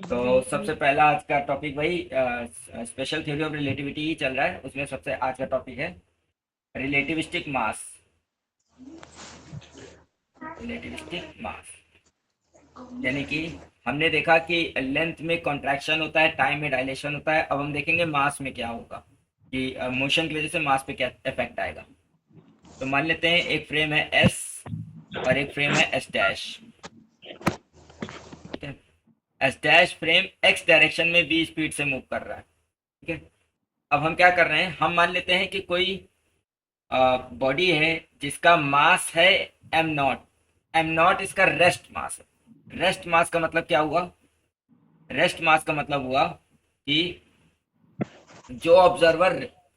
तो सबसे पहला आज का टॉपिक वही स्पेशल थ्योरी ऑफ रिलेटिविटी ही चल रहा है। उसमें सबसे आज का टॉपिक है रिलेटिविस्टिक मास। रिलेटिविस्टिक मास यानी कि हमने देखा कि लेंथ में कॉन्ट्रैक्शन होता है, टाइम में डायलेशन होता है। अब हम देखेंगे मास में क्या होगा कि मोशन की वजह से मास पे क्या इफेक्ट आएगा। तो मान लेते हैं एक फ्रेम है एस और एक फ्रेम है एस डैश। ठीक है, S dash frame x direction में v स्पीड से मूव कर रहा है। ठीक है, अब हम क्या कर रहे हैं, हम मान लेते हैं कि कोई बॉडी है जिसका मास है एम नॉट। एम नॉट इसका रेस्ट मास है। रेस्ट मास का मतलब क्या हुआ? रेस्ट मास का मतलब हुआ कि जो ऑब्जर्वर,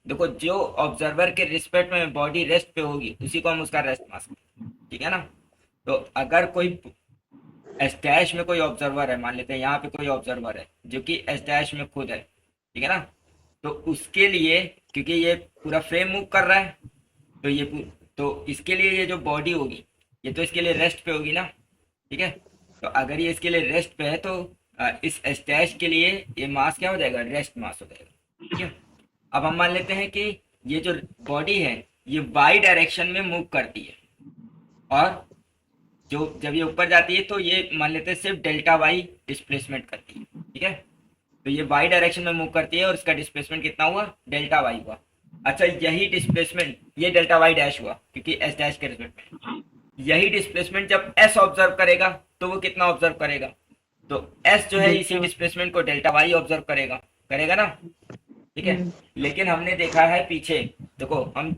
देखो जो ऑब्जर्वर के रिस्पेक्ट में बॉडी रेस्ट पे होगी उसी को हम उसका रेस्ट मास कहते हैं। ठीक है ना? तो अगर कोई एस डैश में कोई ऑब्जर्वर है, मान लेते हैं यहाँ पे कोई ऑब्जर्वर है जो कि एस डैश में खुद है। ठीक है ना? तो उसके लिए, क्योंकि ये पूरा फ्रेम मूव कर रहा है, तो तो इसके लिए ये जो बॉडी होगी ये तो इसके लिए रेस्ट पे होगी ना। ठीक है, तो अगर ये इसके लिए रेस्ट पे है तो इस स्टैश के लिए ये मास क्या हो जाएगा? रेस्ट मास हो जाएगा। ठीक है, अब हम मान लेते हैं कि ये जो बॉडी है ये वाई डायरेक्शन में मूव करती है, और जो जब ये ऊपर जाती है तो ये मान लेते हैं सिर्फ डेल्टा वाई डिस्प्लेसमेंट करती है। ठीक है, तो ये वाई डायरेक्शन में मूव करती है और इसका डिस्प्लेसमेंट कितना हुआ? डेल्टा वाई हुआ। अच्छा, यही डिस्प्लेसमेंट, ये डेल्टा वाई डैश हुआ क्योंकि एस डैश के रिस्पेक्ट में। यही डिस्प्लेसमेंट जब एस ऑब्जर्व करेगा तो वो कितना ऑब्जर्व करेगा? तो एस जो है इसी डेल्टा। डिस्प्लेसमेंट को डेल्टा वाई ऑब्जर्व करेगा, करेगा ना। ठीक है, हम्म। लेकिन हमने देखा है पीछे, देखो हम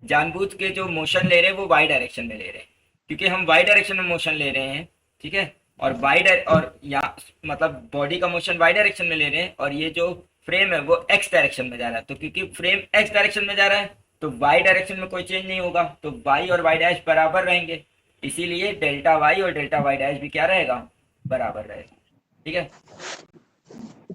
जानबूझ के जो मोशन ले रहे हैं वो वाई डायरेक्शन में ले रहे हैं, क्योंकि हम वाई डायरेक्शन में मोशन ले रहे हैं। ठीक है, और और यहाँ मतलब बॉडी का मोशन वाई डायरेक्शन में ले रहे हैं, और ये जो फ्रेम है वो एक्स डायरेक्शन में जा रहा है। तो क्योंकि फ्रेम एक्स डायरेक्शन में जा रहा है तो वाई डायरेक्शन में कोई चेंज नहीं होगा, तो वाई और वाई डैश बराबर रहेंगे। इसीलिए डेल्टा वाई और डेल्टा वाई डैश भी क्या रहेगा? बराबर रहेगा। ठीक है,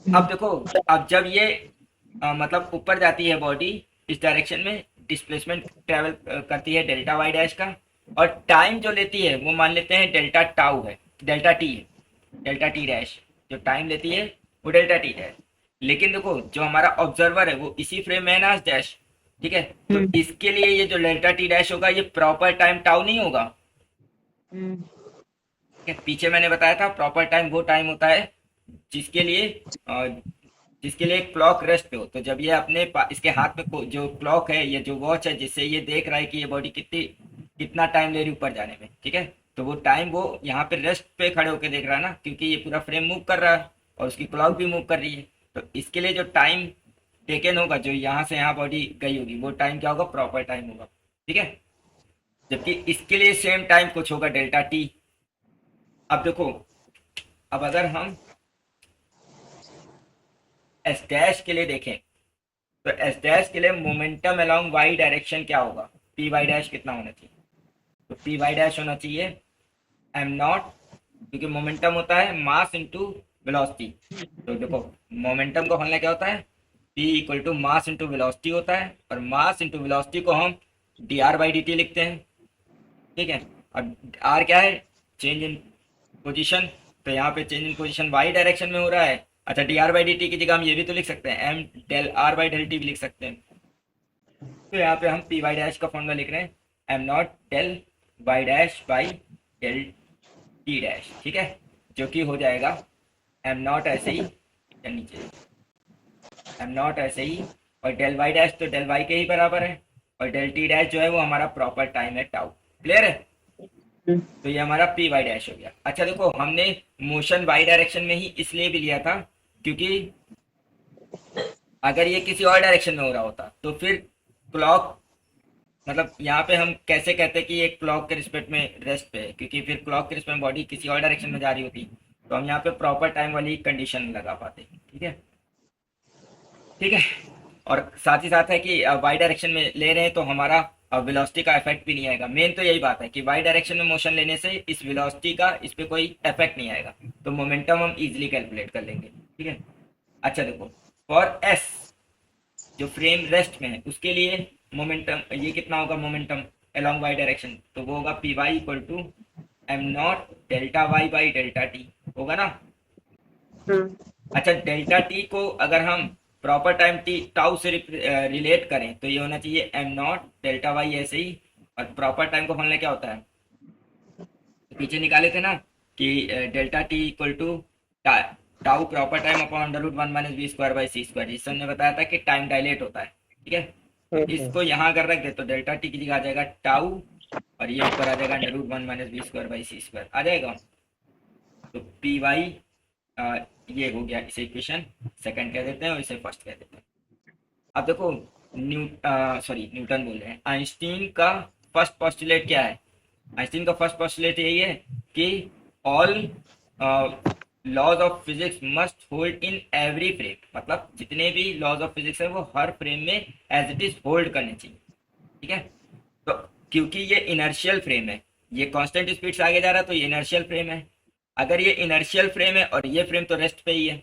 अब देखो, अब जब ये मतलब ऊपर जाती है बॉडी इस डायरेक्शन में, डिस्प्लेसमेंट ट्रेवल करती है डेल्टा वाई डैश का, और टाइम जो लेती है वो मान लेते हैं डेल्टा टाउ है, डेल्टा टी है, डेल्टा टी डैश। जो टाइम लेती है वो डेल्टा टी है। लेकिन देखो जो हमारा ऑब्जर्वर है वो इसी फ्रेम में है ना डैश। ठीक है, तो हम्म। इसके लिए ये जो डेल्टा टी डैश होगा ये प्रॉपर टाइम टाउ नहीं होगा। हम्म। ठीक है, पीछे मैंने बताया था प्रॉपर टाइम वो टाइम होता है जिसके लिए जिसके लिए क्लॉक रेस्ट पे हो। तो जब ये इसके हाथ में जो क्लॉक है, ये जो वॉच है जिससे ये देख रहा है कि ये बॉडी कितना टाइम ले रही है ऊपर जाने में। ठीक है, तो वो टाइम वो यहाँ पे रेस्ट पे खड़े होकर देख रहा है ना, क्योंकि ये पूरा फ्रेम मूव कर रहा है और उसकी क्लॉक भी मूव कर रही है। तो इसके लिए जो टाइम टेकन होगा, जो यहाँ से यहाँ बॉडी गई होगी, वो टाइम क्या होगा? प्रॉपर टाइम होगा। ठीक है, जबकि इसके लिए सेम टाइम कुछ होगा डेल्टा टी। अब देखो, अब अगर हम एस डैश के लिए देखें तो एस डैश के लिए मोमेंटम अलोंग वाई डायरेक्शन क्या होगा? पी वाई डैश कितना होना चाहिए? तो पी वाई डैश होना चाहिए एम नॉट, क्योंकि मोमेंटम होता है मास इंटू वेलोसिटी। तो देखो, मोमेंटम का फॉर्मूला क्या होता है? P equal to mass into velocity होता है, और मास इंटू वेलोसिटी को हम D R by D T लिखते हैं। ठीक है, और आर क्या है? Change in position. तो यहाँ पे change in position Y direction में हो रहा है। अच्छा, D R by D T की जगह हम ये भी तो लिख सकते हैं, M del R by del T भी लिख सकते हैं। तो यहाँ पे हम पी वाई डैश का फॉर्मूला लिख रहे हैं, M nought del Y dash by del T dash. ठीक है, जो कि हो जाएगा एम नॉट ऐसे ही या नीचे, एम नॉट ऐसे ही, और डेल वाई डैश तो डेल वाई के ही बराबर है, और डेल टी डैश जो है वो हमारा प्रॉपर टाइम है टाउ। क्लियर है? तो ये हमारा पी वाई डैश हो गया। अच्छा देखो, हमने मोशन वाई डायरेक्शन में ही इसलिए भी लिया था क्योंकि अगर ये किसी और डायरेक्शन में हो रहा होता तो फिर क्लॉक, मतलब यहाँ पे हम कैसे कहते हैं कि ये क्लॉक के रिस्पेक्ट में रेस्ट पे है, क्योंकि फिर क्लॉक के रिस्पेक्ट में बॉडी किसी और डायरेक्शन में जा रही होती, तो हम यहाँ पे प्रॉपर टाइम वाली कंडीशन लगा पाते। ठीक है, ठीक है, और साथ ही साथ है कि वाई डायरेक्शन में ले रहे हैं तो हमारा वेलोसिटी का इफेक्ट भी नहीं आएगा। मेन तो यही बात है कि वाई डायरेक्शन में मोशन लेने से इस वेलोसिटी का इस पे कोई इफेक्ट नहीं आएगा, तो मोमेंटम हम इजीली कैलकुलेट कर लेंगे। ठीक है, अच्छा देखो, फॉर एस जो फ्रेम रेस्ट में है उसके लिए मोमेंटम ये कितना होगा? मोमेंटम अलोंग वाई डायरेक्शन, तो वो होगा P Y equal to M nought delta Y by delta T, होगा ना। अच्छा, डेल्टा टी को अगर हम प्रॉपर टाइम टी टाउ से रिलेट करें तो ये होना चाहिए एम नॉट डेल्टा वाई ऐसे ही। और प्रॉपर टाइम को फॉर्मूला क्या होता है, तो पीछे निकाले थे ना कि delta T equal to tau proper time upon under root one minus B square by C square, जिससे हमने बताया था कि टाइम डायलेट होता है। ठीक है, तो इसको यहाँ अगर रख दे तो डेल्टा टी की जगह आ जाएगा टाउ, और ये ऊपर आ जाएगा under root one minus B square by C square आ जाएगा। तो पी वाई ये हो गया, इसे इक्वेशन सेकंड कह देते हैं और इसे फर्स्ट कह देते हैं। अब देखो, न्यूटन बोल रहे हैं, आइंस्टीन का फर्स्ट पोस्टुलेट क्या है। आइंस्टीन का फर्स्ट पोस्टुलेट यही है कि all laws of physics must hold in every frame, मतलब जितने भी लॉज ऑफ फिजिक्स है वो हर फ्रेम में एज इट इज होल्ड करने चाहिए। ठीक है, तो क्योंकि ये इनर्शियल फ्रेम है, ये कांस्टेंट स्पीड से आगे जा रहा है, तो ये इनर्शियल फ्रेम है। अगर ये इनर्शियल फ्रेम है और ये फ्रेम तो रेस्ट पे ही है।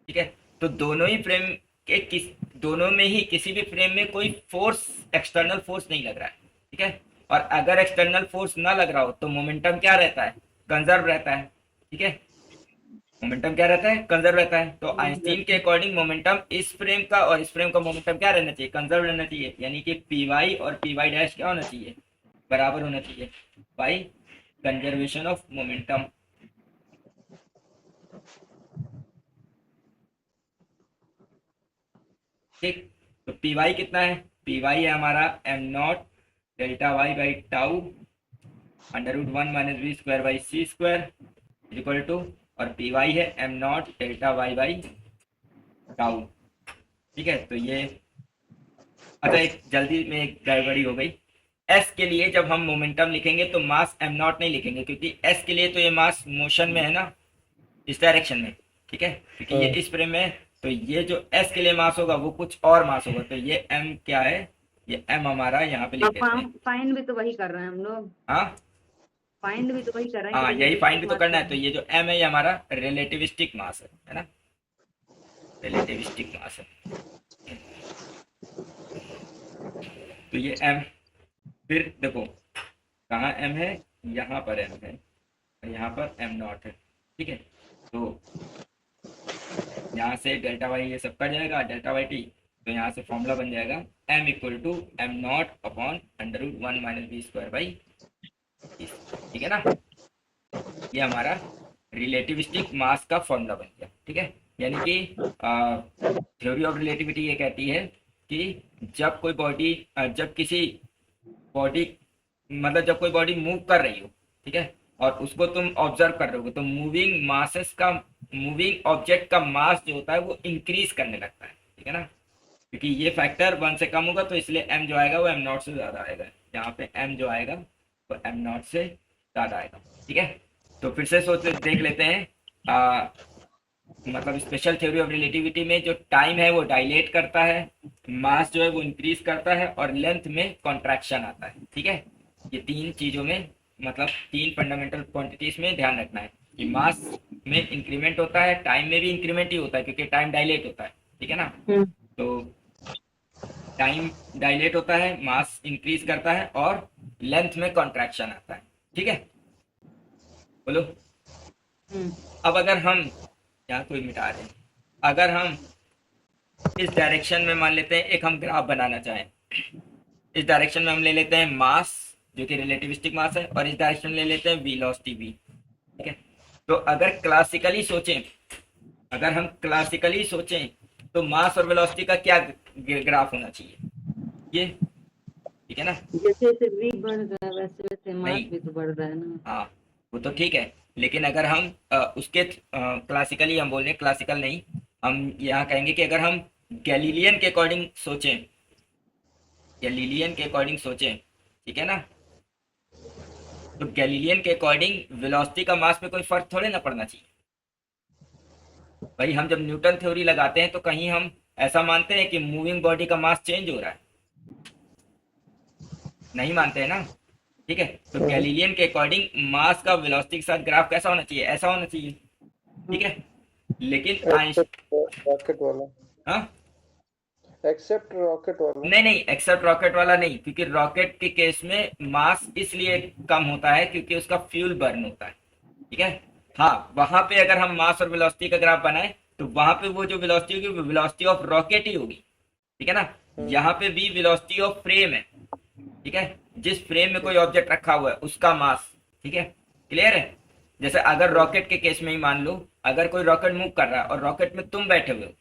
ठीक है, तो दोनों ही फ्रेम के दोनों में ही किसी भी फ्रेम में कोई फोर्स, एक्सटर्नल फोर्स नहीं लग रहा है। ठीक है, और अगर एक्सटर्नल फोर्स ना लग रहा हो तो मोमेंटम क्या रहता है, कंजर्व रहता है। ठीक है, मोमेंटम क्या रहता है, कंजर्व रहता है। तो आइंस्टीन के अकॉर्डिंग मोमेंटम इस फ्रेम का और इस फ्रेम का मोमेंटम क्या रहना चाहिए, कंजर्व रहना चाहिए, यानी कि पी वाई और पी वाई डैश क्या होना चाहिए, बराबर होना चाहिए बाई कंजर्वेशन ऑफ मोमेंटम। ठीक, तो पी वाई कितना है, पी वाई है हमारा M nought delta Y by tau under root one minus B square by C square equal to, और पी वाई है M nought delta Y by tau. ठीक है, तो ये, अच्छा एक जल्दी में एक गड़बड़ी हो गई। एस के लिए जब हम मोमेंटम लिखेंगे तो मास एम नॉट नहीं लिखेंगे, क्योंकि एस के लिए तो ये मास मोशन में है ना, इस डायरेक्शन में। ठीक है, क्योंकि ये इस फ्रेम में है, तो ये जो एस के लिए मास होगा वो कुछ और मास होगा, तो ये एम क्या है, ये एम हमारा यहाँ पे लिख अब देते हैं। फाइंड भी तो वही कर रहे हैं हम लोग। हाँ, फाइंड भी तो वही कर रहे हैं कि हाँ यही फाइंड रिलेटिविस्टिक भी तो मास करना क्या है। तो है। ये जो एम है ये हमारा रिलेटिविस्टिक मास है ना, रिलेटिविस्टिक मास है। तो ये एम, फिर देखो कहाँ एम है, यहाँ पर एम है और यहाँ पर एम नॉट है। ठीक है, तो यहाँ से डेल्टा वाई ये सब कट जाएगा, डेल्टा वाई टी, तो यहाँ से फॉर्मूला बन जाएगा M equal to M not upon under root one minus B square by. ठीक है ना, ये हमारा रिलेटिविस्टिक मास का फॉर्मूला बन गया। ठीक है, यानी कि थ्योरी ऑफ रिलेटिविटी ये कहती है कि जब कोई बॉडी, जब किसी बॉडी, मतलब जब कोई बॉडी मूव कर रही हो, ठीक है, और उसको तुम ऑब्जर्व कर रहे हो, तो मूविंग मासेस का, मूविंग ऑब्जेक्ट का मास जो होता है वो इंक्रीज करने लगता है। ठीक है ना, क्योंकि ये फैक्टर वन से कम होगा, तो इसलिए एम जो आएगा वो एम नॉट से ज़्यादा आएगा। यहाँ पे एम जो आएगा वो एम नॉट से ज़्यादा आएगा। ठीक है, तो फिर से सोच देख लेते हैं। मतलब स्पेशल थ्योरी ऑफ रिलेटिविटी में जो टाइम है वो डायलेट करता है, मास जो है वो इंक्रीज करता है, और लेंथ में कॉन्ट्रैक्शन आता है। ठीक है, ये तीन चीज़ों में, मतलब तीन फंडामेंटल क्वांटिटीज में ध्यान रखना है कि मास में इंक्रीमेंट होता है, टाइम में भी इंक्रीमेंट ही होता है क्योंकि टाइम डायलेट होता है। ठीक है ना, तो टाइम डायलेट होता है, मास इंक्रीज करता है, और लेंथ में कॉन्ट्रैक्शन आता है। ठीक है, बोलो। अब अगर हम, यहाँ कोई मिटा रहे हैं, अगर हम इस डायरेक्शन में मान लेते हैं, एक हम ग्राफ बनाना चाहें, इस डायरेक्शन में हम ले लेते हैं मास जो कि रिलेटिविस्टिक मास है, और इस डायरेक्शन में ले लेते हैं वेलोसिटी v। ठीक है, तो अगर क्लासिकली सोचें, अगर हम क्लासिकली सोचें तो मास और वेलोसिटी का क्या ग्राफ होना चाहिए, ये, ठीक है ना। जैसे जैसे वेग बढ़ रहा है वैसे वैसे मास नहीं, भी तो बढ़ रहा है ना। हाँ वो तो ठीक है, लेकिन अगर हम उसके क्लासिकली हम बोल रहे हैं, क्लासिकल नहीं, हम यहाँ कहेंगे कि अगर हम गैलीलियन के अकॉर्डिंग सोचें, गैलीलियन के अकॉर्डिंग सोचें, ठीक है ना, तो गैलीलियन के अकॉर्डिंग वेलोसिटी का मास में कोई फर्क थोड़े ना पड़ना चाहिए। भाई हम जब न्यूटन थ्योरी लगाते हैं तो कहीं हम ऐसा मानते हैं कि मूविंग बॉडी का मास चेंज हो रहा है, नहीं मानते हैं ना। ठीक है, तो गैलीलियन के अकॉर्डिंग मास का वेलोसिटी के साथ ग्राफ कैसा होना चाहिए, ऐसा होना चाहिए। ठीक है, लेकिन रॉकेट वाला, हाँ, एक्सेप्ट रॉकेट वाला। नहीं नहीं, एक्सेप्ट रॉकेट वाला नहीं, क्योंकि रॉकेट के केस में मास इसलिए कम होता है क्योंकि उसका फ्यूल बर्न होता है। ठीक है, हाँ, वहां पे अगर हम मास और वेलोसिटी का ग्राफ बनाए तो वहां पे वो जो वेलोसिटी होगी वो वेलोसिटी ऑफ रॉकेट ही होगी, ठीक है ना। यहाँ पे भी वेलोसिटी ऑफ फ्रेम है, ठीक है, जिस फ्रेम में कोई ऑब्जेक्ट रखा हुआ है उसका मास, ठीक है, क्लियर है। जैसे अगर रॉकेट के केस में ही मान लो, अगर कोई रॉकेट मूव कर रहा है और रॉकेट में तुम बैठे हुए हो,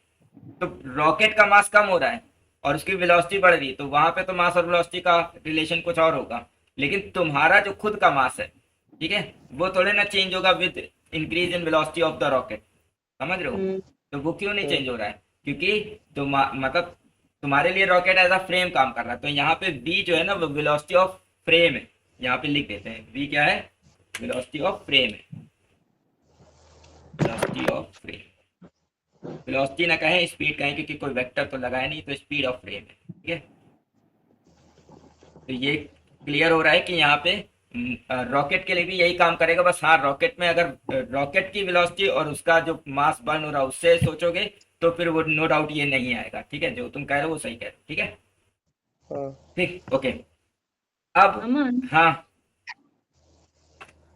तो रॉकेट का मास कम हो रहा है और उसकी वेलोसिटी बढ़ रही है, तो वहां पे तो मास और वेलोसिटी का रिलेशन कुछ और होगा, लेकिन तुम्हारा जो खुद का मास है, ठीक है, वो थोड़े ना चेंज होगा with increase in velocity of the rocket, समझ रहे हो। तो वो क्यों नहीं चेंज हो रहा है, क्योंकि मतलब तुम्हारे लिए रॉकेट एज अ फ्रेम काम कर रहा है, तो यहाँ पे v जो है ना वो वेलोसिटी ऑफ फ्रेम है, यहाँ पे लिख देते हैं v क्या है, वेलोसिटी ऑफ फ्रेम है, वेलोसिटी ऑफ फ्रेम, वेलोसिटी ना कहें स्पीड कहें, क्योंकि कोई वेक्टर तो लगाया नहीं, तो स्पीड ऑफ फ्रेम है, ठीक है। तो ये क्लियर हो रहा है कि यहाँ पे रॉकेट के लिए भी यही काम करेगा, बस हाँ रॉकेट में अगर रॉकेट की वेलोसिटी और उसका जो मास बर्न हो रहा है उससे सोचोगे तो फिर वो नो डाउट ये नहीं आएगा, ठीक है, जो तुम कह रहे हो वो सही कह रहे हो, ठीक है, ठीक, ओके। अब अमन, हाँ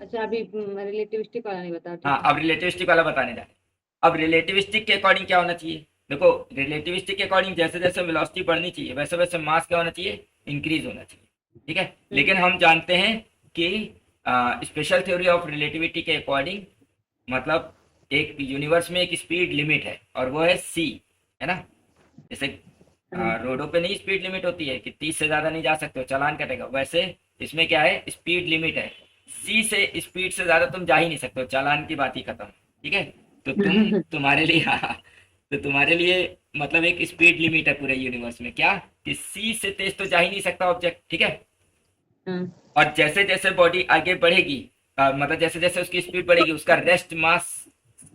अच्छा अभी रिलेटिविस्टिक वाला नहीं बता, हाँ, ठीक है। अब रिलेटिविस्टिक वाला बताने जा रहे हैं। अब रिलेटिविस्टिक के अकॉर्डिंग क्या होना चाहिए, देखो रिलेटिविस्टिक के अकॉर्डिंग जैसे जैसे वेलोसिटी बढ़नी चाहिए वैसे वैसे मास क्या होना चाहिए, इंक्रीज होना चाहिए, ठीक है। लेकिन हम जानते हैं कि स्पेशल थ्योरी ऑफ रिलेटिविटी के अकॉर्डिंग, मतलब एक यूनिवर्स में एक स्पीड लिमिट है और वो है सी, है ना। जैसे रोडों पे नहीं स्पीड लिमिट होती है कि 30 से ज्यादा नहीं जा सकते हो, चालान कटेगा, वैसे इसमें क्या है, स्पीड लिमिट है, सी से स्पीड से ज्यादा तुम जा ही नहीं सकते हो, चालान की बात ही खत्म, ठीक है। तो तुम्हारे लिए हाँ, तो तुम्हारे लिए मतलब एक स्पीड लिमिट है पूरे यूनिवर्स में, क्या कि सी से तेज तो जा ही नहीं सकता ऑब्जेक्ट, ठीक है। और जैसे जैसे बॉडी आगे बढ़ेगी, मतलब जैसे जैसे उसकी स्पीड बढ़ेगी उसका रेस्ट मास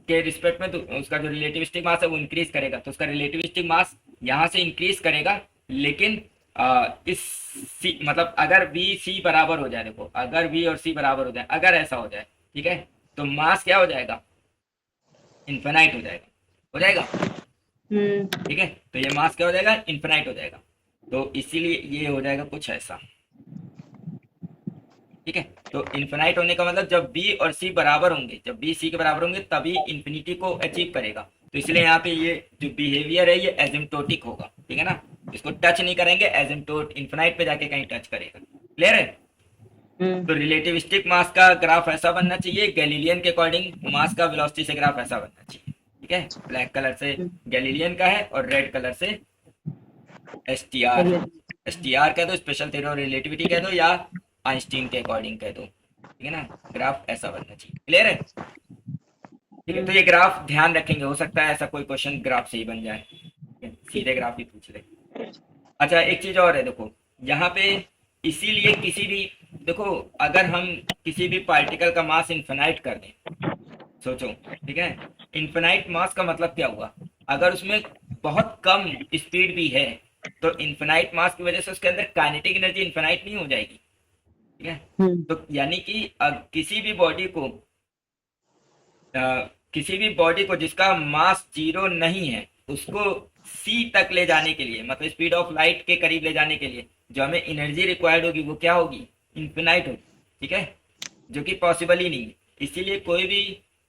के रिस्पेक्ट में तो उसका जो रिलेटिविस्टिक मास है वो इंक्रीज करेगा, तो उसका रिलेटिविस्टिक मास यहाँ से इंक्रीज करेगा, लेकिन इस सी मतलब अगर v c बराबर हो जाए, देखो अगर v और c बराबर हो जाए, अगर ऐसा हो जाए, ठीक है, तो मास क्या हो जाएगा, इन्फेनाइट हो जाएगा, हो जाएगा, ठीक है। तो ये मास क्या हो जाएगा, इन्फेनाइट हो जाएगा, तो इसीलिए ये हो जाएगा कुछ ऐसा, ठीक है। तो इन्फिनाइट होने का मतलब जब b और c बराबर होंगे, जब b c के बराबर होंगे तभी इन्फिनिटी को अचीव करेगा, तो इसलिए यहाँ पे ये जो बिहेवियर है ये एसिम्प्टोटिक होगा, ठीक है ना, इसको टच नहीं करेंगे, एसिम्प्टोट इन्फिनाइट पे जाके कहीं टच करेगा, क्लियर है। तो रिलेटिविस्टिक मास का ग्राफ ऐसा बनना चाहिए, गैलीलियन के अकॉर्डिंग मास का वेलोसिटी से ग्राफ ऐसा बनना चाहिए, ठीक है, ब्लैक कलर से गैलीलियन का है और रेड कलर से S T R, S T R कह दो, स्पेशल थ्योरी ऑफ रिलेटिविटी कह दो, या आइंस्टीन के अकॉर्डिंग कह दो, ठीक है ना, ग्राफ ऐसा बनना चाहिए, क्लियर है। ठीक है, तो ये ग्राफ ध्यान रखेंगे, हो सकता है ऐसा कोई क्वेश्चन ग्राफ से ही बन जाए, सीधे ग्राफ ही पूछ ले। अच्छा एक चीज और है, देखो यहाँ पे इसीलिए किसी भी, देखो अगर हम किसी भी पार्टिकल का मास इन्फिनाइट कर दें, सोचो, ठीक है, इन्फिनाइट मास का मतलब क्या हुआ, अगर उसमें बहुत कम स्पीड भी है तो इन्फिनाइट मास की वजह से उसके अंदर काइनेटिक एनर्जी इन्फिनाइट नहीं हो जाएगी, ठीक है। तो यानी कि किसी भी बॉडी को किसी भी बॉडी को जिसका मास जीरो नहीं है उसको सी तक ले जाने के लिए, मतलब स्पीड ऑफ लाइट के करीब ले जाने के लिए जो हमें एनर्जी रिक्वायर्ड होगी वो क्या होगी, इन्फिनाइट होगी, ठीक है, जो कि पॉसिबल ही नहीं है। इसीलिए कोई भी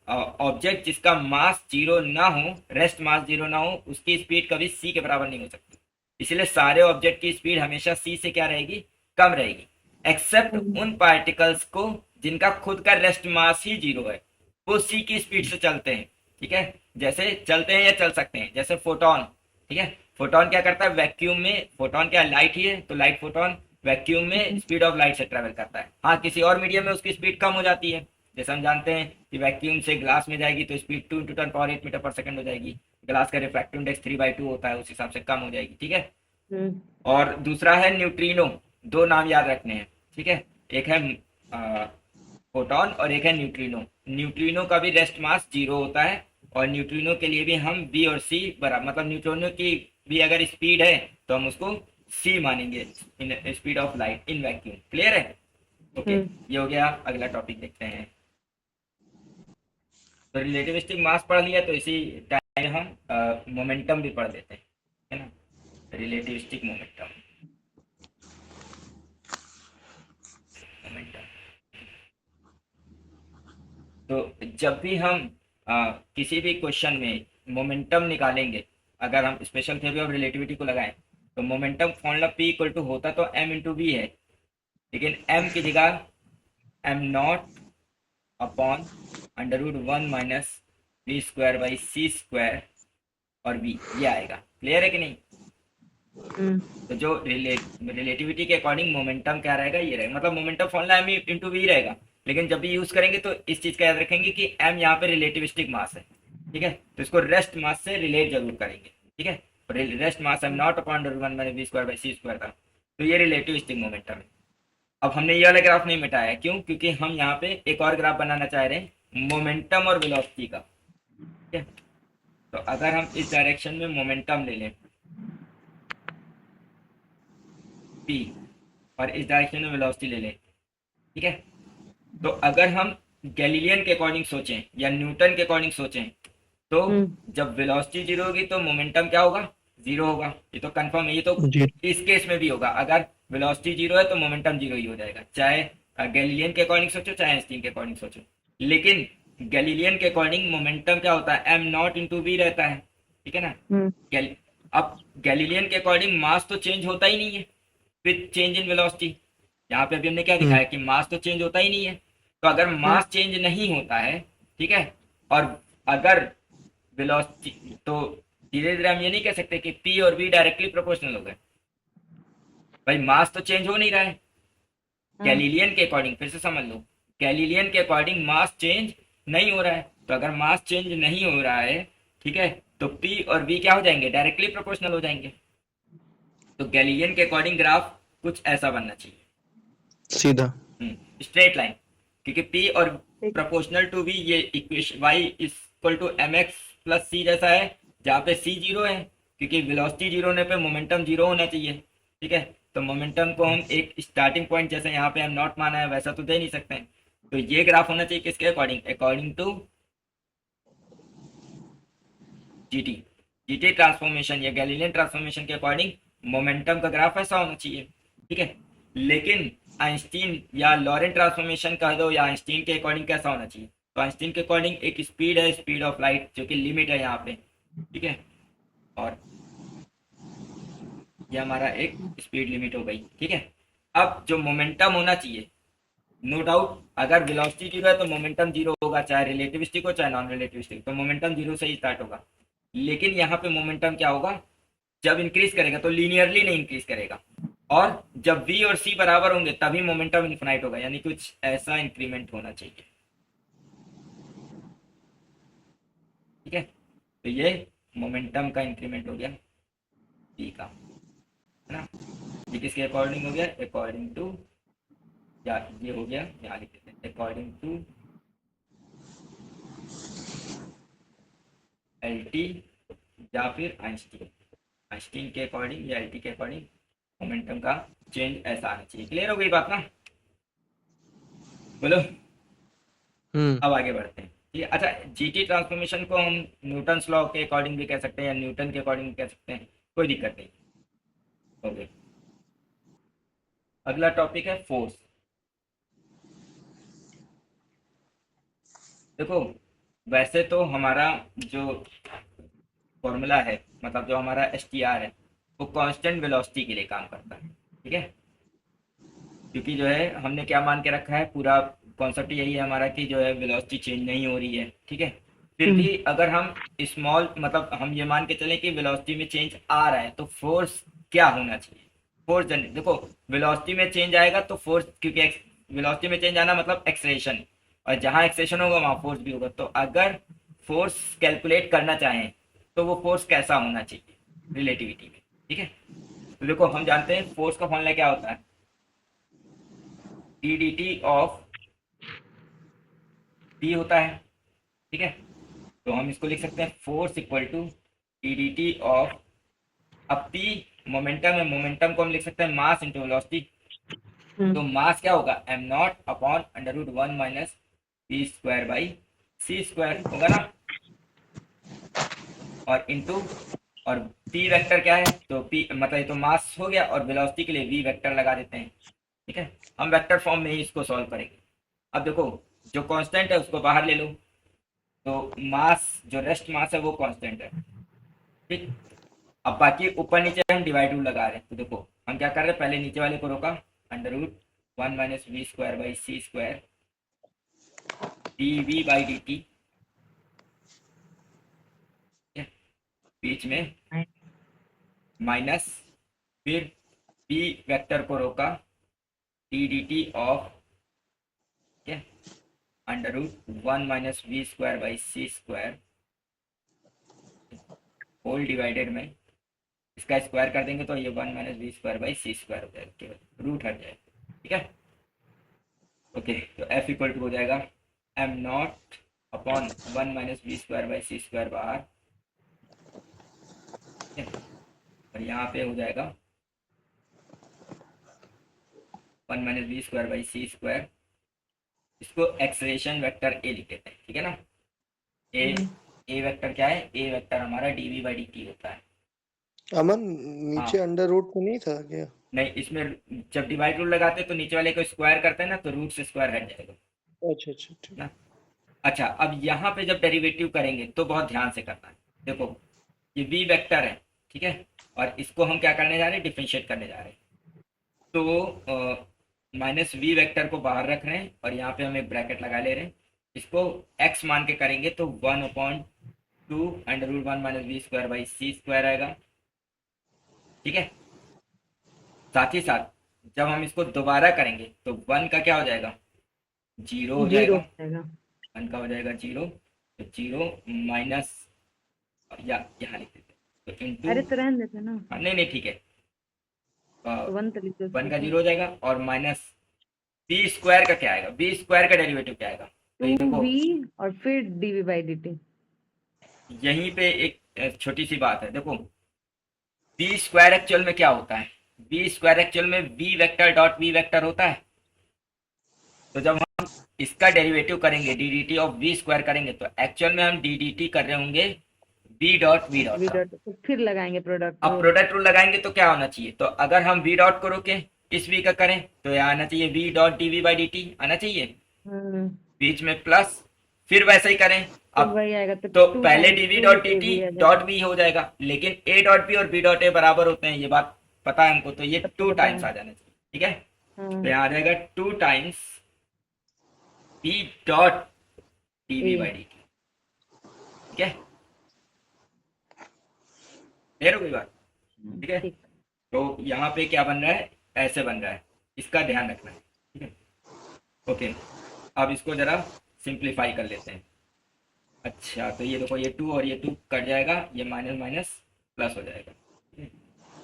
ऑब्जेक्ट जिसका मास जीरो ना हो, रेस्ट मास जीरो ना हो, उसकी स्पीड कभी सी के बराबर नहीं हो सकती, इसलिए सारे ऑब्जेक्ट की स्पीड हमेशा सी से क्या रहेगी, कम रहेगी, एक्सेप्ट उन पार्टिकल्स को जिनका खुद का रेस्ट मास ही जीरो है, वो सी की स्पीड से चलते हैं, ठीक है, जैसे चलते हैं या चल सकते हैं, जैसे फोटोन, ठीक है, फोटोन क्या करता है वैक्यूम में, फोटोन क्या लाइट ही है, तो लाइट फोटोन वैक्यूम में स्पीड ऑफ लाइट से ट्रेवल करता है, हाँ किसी और मीडियम में उसकी स्पीड कम हो जाती है, जैसे हम जानते हैं कि वैक्यूम से ग्लास में जाएगी तो स्पीड 2 × 10⁸ मीटर पर सेकंड हो जाएगी, ग्लास का रिफ्रैक्टिव इंडेक्स 3/2 होता है, उस हिसाब से कम हो जाएगी, ठीक है। और दूसरा है न्यूट्रिनो, दो नाम याद रखने हैं, ठीक है, एक है फोटोन और एक है न्यूट्रिनो, न्यूट्रिनो का भी रेस्ट मास जीरो होता है, और न्यूट्रिनो के लिए भी हम बी और सी बराबर, मतलब न्यूट्रिनो की भी अगर स्पीड है तो हम उसको सी मानेंगे in speed of light in vacuum, clear है, ओके। ये हो गया, अगला टॉपिक देखते हैं। तो रिलेटिविस्टिक मास पढ़ लिया, तो इसी टाइम हम मोमेंटम भी पढ़ लेते हैं, है ना, रिलेटिविस्टिक मोमेंटम, मोमेंटम तो जब भी हम किसी भी क्वेश्चन में मोमेंटम निकालेंगे, अगर हम स्पेशल थ्योरी ऑफ रिलेटिविटी को लगाएं, तो momentum formula P equal to होता तो m इंटू वी है, लेकिन m की जगह m nought upon under root 1 minus V square by C square और v, ये आएगा। क्लियर है कि नहीं? तो जो रिलेटिविटी के अकॉर्डिंग मोमेंटम क्या रहेगा, ये रहेगा। मतलब momentum formula m into V रहेगा, लेकिन जब भी यूज करेंगे तो इस चीज का याद रखेंगे कि m यहाँ पे रिलेटिविस्टिक मास है, ठीक है? तो इसको रेस्ट मास से रिलेट जरूर करेंगे, ठीक है? Rest mass m nought upon under root 1 minus V square by C square था, तो ये रिलेटिविस्टिक मोमेंटम है। अब हमने ये वाला ग्राफ नहीं मिटाया, क्यों? क्योंकि हम यहाँ पे एक और ग्राफ बनाना चाह रहे हैं मोमेंटम और वेलोसिटी का, ठीक है? तो अगर हम इस डायरेक्शन में मोमेंटम ले लें p और इस डायरेक्शन में वेलोसिटी ले लें, ठीक है? तो अगर हम गैलीलियन के अकॉर्डिंग सोचें या न्यूटन के अकॉर्डिंग सोचें, तो जब वेलोसिटी जीरो होगी तो मोमेंटम क्या होगा? जीरो होगा। ये तो कंफर्म है, ये तो इस केस में भी होगा। अगर वेलोसिटी जीरो है तो मोमेंटम जीरो ही हो जाएगा, चाहे गैलीलियन के अकॉर्डिंग सोचो चाहे आइंस्टीन के अकॉर्डिंग सोचो। लेकिन गैलीलियन के अकॉर्डिंग मोमेंटम क्या होता है? m नॉट इंटू वी रहता है, ठीक है ना? अब गैलीलियन के अकॉर्डिंग मास तो चेंज होता ही नहीं है विथ चेंज इन वेलोसिटी। यहाँ पे अभी हमने क्या दिखाया कि मास तो चेंज होता ही नहीं है। तो अगर मास चेंज नहीं होता है, ठीक है, और अगर वेलोसिटी, तो धीरे धीरे हम ये नहीं कह सकते कि p और v डायरेक्टली प्रोपोर्शनल हो गए। भाई मास तो चेंज हो नहीं रहा है गैलीलियन के अकॉर्डिंग, फिर से समझ लो, गैलीलियन के अकॉर्डिंग मास चेंज नहीं हो रहा है। तो अगर मास चेंज नहीं हो रहा है, ठीक है, तो p और v क्या हो जाएंगे? डायरेक्टली प्रोपोर्शनल हो जाएंगे। तो गैलीलियन के अकॉर्डिंग ग्राफ कुछ ऐसा बनना चाहिए, सीधा स्ट्रेट लाइन, क्योंकि p और प्रोपोर्शनल टू v, ये equation y equal to mx plus c जैसा है, जहाँ पे c जीरो है, क्योंकि वेलोसिटी जीरो होने पे मोमेंटम जीरो होना चाहिए, ठीक है? तो मोमेंटम को हम एक स्टार्टिंग पॉइंट, जैसे यहाँ पे हम नॉट माना है, वैसा तो दे नहीं सकते हैं। तो ये ग्राफ होना चाहिए किसके according? According to GT transformation या गैलीलियन ट्रांसफॉर्मेशन के अकॉर्डिंग मोमेंटम का ग्राफ ऐसा होना चाहिए, ठीक है? लेकिन आइंस्टीन या लॉरेंट ट्रांसफॉर्मेशन कह दो, या आइंस्टीन के अकॉर्डिंग कैसा होना चाहिए? तो आइंस्टीन के अकॉर्डिंग एक स्पीड है, स्पीड ऑफ लाइट, जो कि लिमिट है यहाँ पे, ठीक है? और ये हमारा एक स्पीड लिमिट हो गई, ठीक है? अब जो मोमेंटम होना चाहिए, नो डाउट, अगर वेलोसिटी जीरो है तो मोमेंटम जीरो होगा, चाहे रिलेटिविस्टिक हो चाहे नॉन रिलेटिविस्टिक, तो मोमेंटम जीरो से ही स्टार्ट होगा। लेकिन यहाँ पे मोमेंटम क्या होगा? जब इंक्रीज करेगा तो लीनियरली नहीं इंक्रीज करेगा, और जब v और c बराबर होंगे तभी मोमेंटम इनफिनाइट होगा, यानी कुछ ऐसा इंक्रीमेंट होना चाहिए, ठीक है? तो ये मोमेंटम का इंक्रीमेंट हो गया p का, है ना? ये किसके अकॉर्डिंग हो गया? अकॉर्डिंग टू, या ये हो गया, यहाँ लिख देते हैं, अकॉर्डिंग टू LT या फिर आइंस्टीन के अकॉर्डिंग या LT के अकॉर्डिंग मोमेंटम का चेंज ऐसा आना चाहिए। क्लियर हो गई बात ना? बोलो। अब आगे बढ़ते हैं, ठीक है? अच्छा, जीटी ट्रांसफॉर्मेशन को हम न्यूटन्स लॉ के अकॉर्डिंग भी कह सकते हैं या न्यूटन के अकॉर्डिंग भी कह सकते हैं, कोई दिक्कत नहीं। ओके, अगला टॉपिक है फोर्स। देखो, वैसे तो हमारा जो फॉर्मूला है, मतलब जो हमारा STR है, वो कांस्टेंट वेलोसिटी के लिए काम करता है, ठीक है? क्योंकि जो है हमने क्या मान के रखा है, पूरा कॉन्सेप्ट यही है हमारा कि जो है वेलोसिटी चेंज नहीं हो रही है, ठीक है? फिर भी अगर हम स्मॉल, मतलब हम ये मान के चलें कि वेलोसिटी में चेंज आ रहा है, तो फोर्स क्या होना चाहिए? फोर्स जनरेट, देखो वेलोसिटी में चेंज आएगा तो फोर्स, क्योंकि वेलोसिटी में चेंज आना मतलब एक्सलेशन, और जहाँ एक्सलेशन होगा वहाँ फोर्स भी होगा। तो अगर फोर्स कैलकुलेट करना चाहें तो वो फोर्स कैसा होना चाहिए रिलेटिविटी में, ठीक है? तो देखो, हम जानते हैं फोर्स का फॉर्मूला क्या होता है, डी ऑफ टी होता है, ठीक है? तो हम इसको लिख सकते हैं force equal to D of, अब पी मोमेंटम है, मोमेंटम को हम लिख सकते हैं मास इंटू वेलोसिटी। तो मास क्या होगा? m nought upon under root 1 minus P square by C square होगा ना, और इंटू, और p वेक्टर क्या है? तो p मतलब ये तो मास हो गया, और वेलोसिटी के लिए v वेक्टर लगा देते हैं, ठीक है? हम वेक्टर फॉर्म में ही इसको सॉल्व करेंगे। अब देखो, जो कांस्टेंट है उसको बाहर ले लो, तो मास जो रेस्ट मास है वो कांस्टेंट है, ठीक। अब बाकी ऊपर नीचे हम डिवाइड रूल लगा रहे हैं, तो देखो हम क्या कर रहे हैं, पहले नीचे वाले को रोका, अंडर रूट 1 - v²/c² dv/dt, बीच में माइनस, फिर b वेक्टर को रोका, dt of under root 1 - v²/c² whole divided में, इसका स्क्वायर कर देंगे तो ये 1 - v²/c² हो जाएगा, केवल रूट हट जाएगा, ठीक है। ओके, तो f इक्वल टू हो जाएगा m0 अपॉन 1 - v²/c² बाहर, और यहाँ पे हो जाएगा 1 - v²/c², इसको एक्सलेशन वेक्टर ए लिख देते हैं, ठीक है ना। ए वेक्टर क्या है, ए वेक्टर हमारा dv/dt होता है। अमन, हाँ, नीचे अंडर रूट तो नहीं था क्या? नहीं, इसमें जब डिवाइड रूल लगाते हैं तो नीचे वाले को स्क्वायर करते हैं ना, तो रूट से स्क्वायर हट जाएगा अच्छा अच्छा ठीक। ना। अच्छा, अब यहाँ पे जब डेरिवेटिव करेंगे तो बहुत ध्यान से करना है। देखो ये v वेक्टर है, ठीक है, और इसको हम क्या करने जा रहे हैं, डिफरेंशिएट करने जा रहे हैं। तो माइनस वी वेक्टर को बाहर रख रहे हैं और यहाँ पे हम एक ब्रैकेट लगा ले रहे हैं, इसको x मान के करेंगे तो 1/2 अंडर रूट 1 - v²/c² आएगा, ठीक है। साथ ही साथ जब हम इसको दोबारा करेंगे तो 1 का क्या हो जाएगा, 0 हो जाएगा, 1 का हो जाएगा 0, तो 0 माइनस, या यहाँ लिख देते हैं, तो इंटू, अरे तो रहने देते ना, नहीं नहीं ठीक है, तो 1 तो लिख दो 1 का 0 हो जाएगा, और माइनस b² का क्या आएगा, b² का डेरिवेटिव क्या आएगा, तो ये देखो 2v और फिर dv/dt। यहीं पे एक छोटी सी बात है, देखो b² एक्चुअल में क्या होता है, b² एक्चुअल में v vector dot v vector होता है। तो जब हम इसका डेरिवेटिव करेंगे ddT ऑफ v² करेंगे तो एक्चुअल में हम ddT कर रहे होंगे v डॉट का। तो फिर लगाएंगे प्रोडक्ट अब प्रोडक्ट रूल लगाएंगे तो क्या होना चाहिए, तो अगर हम v डॉट को रोके इस v का करें तो यहाँ आना चाहिए v डॉट dv/dt आना चाहिए, बीच में प्लस, फिर वैसे ही करें अब, वही आएगा, तो पहले dv dot dt dot v हो जाएगा, लेकिन a डॉट b और b डॉट a बराबर होते हैं, ये बात पता है हमको, तो ये 2 टाइम्स आ जाना चाहिए, ठीक है। तो यहाँ आ जाएगा 2 टाइम्स b डॉट dv/dt, ठीक है, क्लियर हो गई बात, ठीक है। तो यहाँ पे क्या बन रहा है, ऐसे बन रहा है, इसका ध्यान रखना है, ठीक है। ओके, अब इसको जरा सिंप्लीफाई कर लेते हैं। अच्छा, तो ये देखो ये 2 और ये 2 कट जाएगा, ये माइनस माइनस प्लस हो जाएगा,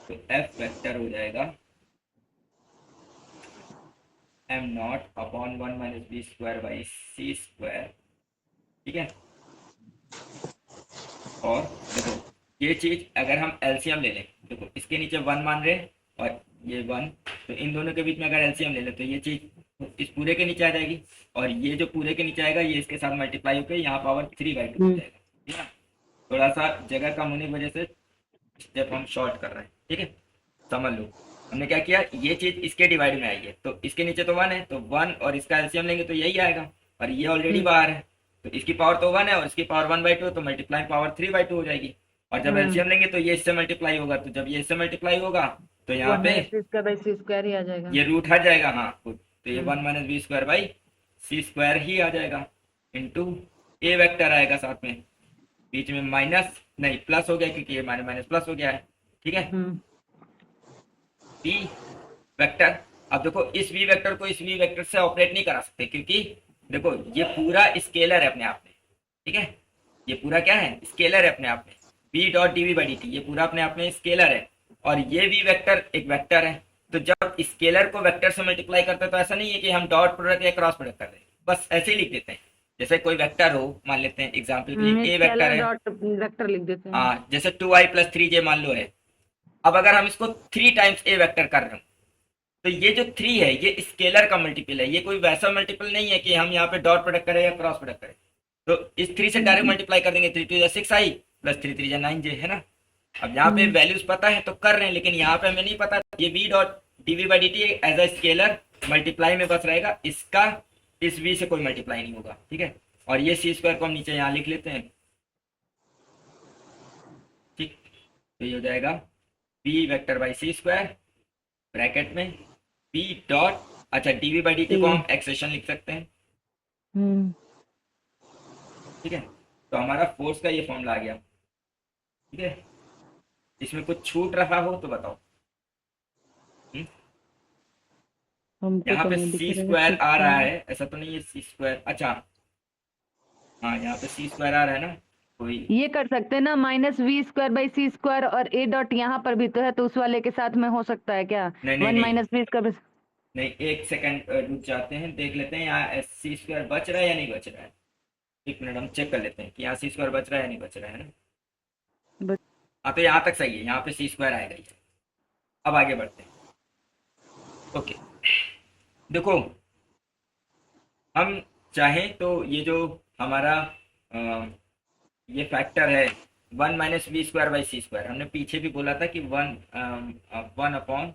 तो f वेक्टर हो जाएगा m0 अपॉन 1 - v²/c², ठीक है। और देखो ये चीज अगर हम एलसीएम ले लें, देखो इसके नीचे 1 मान रहे हैं और ये 1, तो इन दोनों के बीच में अगर एलसीएम ले लें तो ये चीज इस पूरे के नीचे आ जाएगी, और ये जो पूरे के नीचे आएगा ये इसके साथ मल्टीप्लाई होकर यहाँ पावर 3/2 हो जाएगा, ठीक है। थोड़ा सा जगह कम होने की वजह से स्टेप हम शॉर्ट कर रहे हैं, ठीक है, समझ लो। हमने क्या किया, ये चीज इसके डिवाइड में आई है, तो इसके नीचे तो 1 है, तो 1 और इसका एलसीएम लेंगे तो यही आएगा, और ये ऑलरेडी बाहर है, तो इसकी पावर तो 1 है और इसकी पावर 1/2, तो मल्टीप्लाई पावर 3/2 हो जाएगी, और जब एलसीएम लेंगे तो ये इससे मल्टीप्लाई होगा, तो जब ये इससे मल्टीप्लाई होगा तो यहाँ पे c² ही आ जाएगा, ये रूट हट जाएगा, हाँ, तो ये 1 - v²/c² ही आ जाएगा, इंटू ए वेक्टर आएगा साथ में, बीच में माइनस नहीं प्लस हो गया क्योंकि ये माइनस माइनस प्लस हो गया है, ठीक है। v वेक्टर, अब देखो इस v वेक्टर को इस v वेक्टर से ऑपरेट नहीं करा सकते, क्योंकि देखो ये पूरा स्केलर है अपने आप में, ठीक है, ये पूरा क्या है, स्केलर है अपने आप में, v डॉट dv/dt ये पूरा अपने आप में स्केलर है, और ये v वेक्टर एक वेक्टर है, तो जब स्केलर को वेक्टर से मल्टीप्लाई करते हैं तो ऐसा नहीं है कि हम डॉट प्रोडक्ट या क्रॉस प्रोडक्ट कर रहे हैं, बस ऐसे ही लिख देते हैं। जैसे कोई वेक्टर हो, मान लेते हैं एग्जाम्पल के लिए ए वेक्टर है, डॉट वेक्टर लिख देते हैं, हाँ, जैसे 2i + 3j मान लो है। अब अगर हम इसको 3 टाइम्स ए वेक्टर कर रहे हो तो ये जो 3 है ये स्केलर का मल्टीपल है, ये कोई वैसा मल्टीपल नहीं है कि हम यहाँ पे डॉट प्रोडक्ट करें या क्रॉस प्रोडक्ट करें, तो इस 3 से डायरेक्ट मल्टीप्लाई कर देंगे, 3 × 6i + 3 × 3 = 9j, है ना। अब यहाँ पे वैल्यूज पता है तो कर रहे हैं, लेकिन यहाँ पे हमें नहीं पता, ये v dot dv/dt as a scalar multiply में बस रहेगा, इसका इस v से कोई मल्टीप्लाई नहीं होगा, ठीक है। और ये सी स्क्वायर को हम नीचे यहाँ लिख लेते हैं, ठीक। तो ये हो जाएगा b vector by C square bracket में b डॉट, अच्छा डीवी बाई डी टी को हम एक्सेशन लिख सकते हैं, हम्म ठीक है। तो हमारा फोर्स का ये फॉर्मूला आ गया, ठीक है। इसमें कुछ छूट रहा हो तो बताओ। हमको यहाँ तो पे नहीं दिख सी रहा है स्क्वायर आ रहा ठीक है, ऐसा तो नहीं है सी स्क्वायर, अच्छा हाँ यहाँ पे सी स्क्वायर आ रहा है ना, कोई ये कर सकते हैं ना, -v² / c² और a डॉट यहाँ पर भी तो है, तो उस वाले के साथ में हो सकता है क्या? नहीं नहीं 1 नहीं - v²। नहीं, एक सेकंड रुक जाते हैं, देख लेते हैं यहाँ सी स्क्वायर बच रहा है या नहीं बच रहा है। एक मिनट हम चेक कर लेते हैं कि यहाँ सी स्क्वायर बच रहा है या नहीं बच रहा है ना। बच- हाँ तो यहाँ तक सही है, यहाँ पे सी स्क्वायर आएगा ही। अब आगे बढ़ते हैं, ओके। देखो हम चाहें तो ये जो हमारा ये फैक्टर है 1 - v² / c², हमने पीछे भी बोला था कि 1/√1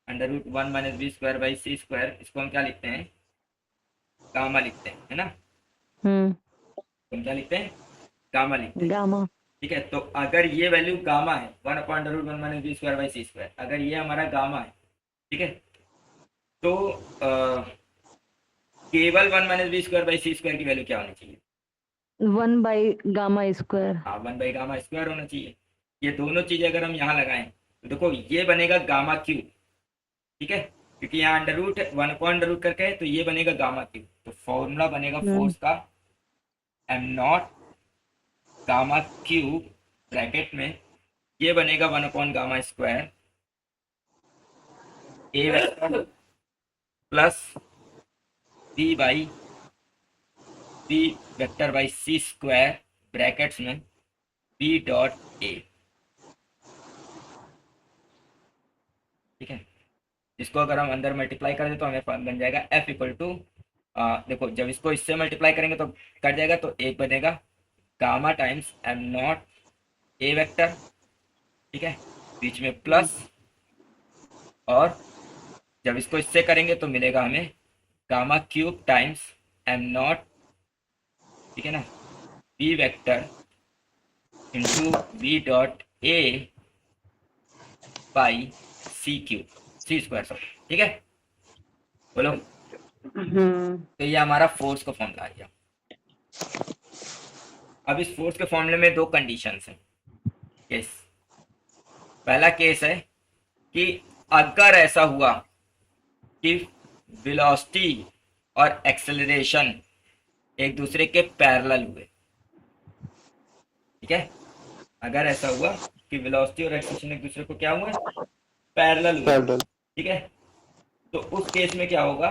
- v² / c², इसको हम क्या लिखते हैं, गामा लिखते हैं, है ना। हम्म तो हम क्या लिखते हैं, गामा लिखते हैं, गामा। ठीक है। तो अगर ये वैल्यू गामा है 1/√1 - v² / c², अगर ये हमारा गामा है, ठीक है, तो केवल 1 - v² / c² की वैल्यू क्या होनी चाहिए, 1/γ²। हाँ 1/γ² होना चाहिए। ये दोनों चीजें अगर हम यहाँ लगाएं तो देखो ये बनेगा गामा क्यूब, ठीक है, क्योंकि यहाँ अंडर रूट 1/√, करके है तो ये बनेगा गामा क्यूब। तो फॉर्मूला बनेगा फोर्स का m0 गामा क्यूब ब्रैकेट में, ये बनेगा 1/γ² A vector plus b by b vector by C square brackets में b डॉट ए, ठीक है। इसको अगर हम अंदर मल्टीप्लाई कर दें तो हमें बन जाएगा f इक्वल टू, देखो जब इसको इससे मल्टीप्लाई करेंगे तो कट जाएगा, तो एक बनेगा gamma times m0 A vector, ठीक है, बीच में प्लस, और जब इसको इससे करेंगे तो मिलेगा हमें गामा क्यूब टाइम्स m0, ठीक है ना, b vector into b dot A by C square, सब ठीक है, बोलो। तो ये हमारा फोर्स का फॉर्मूला आ गया। अब इस फोर्स के फॉर्मूले में दो कंडीशंस हैं, केस। पहला केस है कि अगर ऐसा हुआ कि वेलोसिटी और एक्सेलरेशन एक दूसरे के पैरेलल हुए, ठीक है, अगर ऐसा हुआ कि वेलोसिटी और एक्सेलरेशन एक दूसरे को क्या हुए, पैरेलल हुए, पैरेलल। ठीक है, तो उस केस में क्या होगा,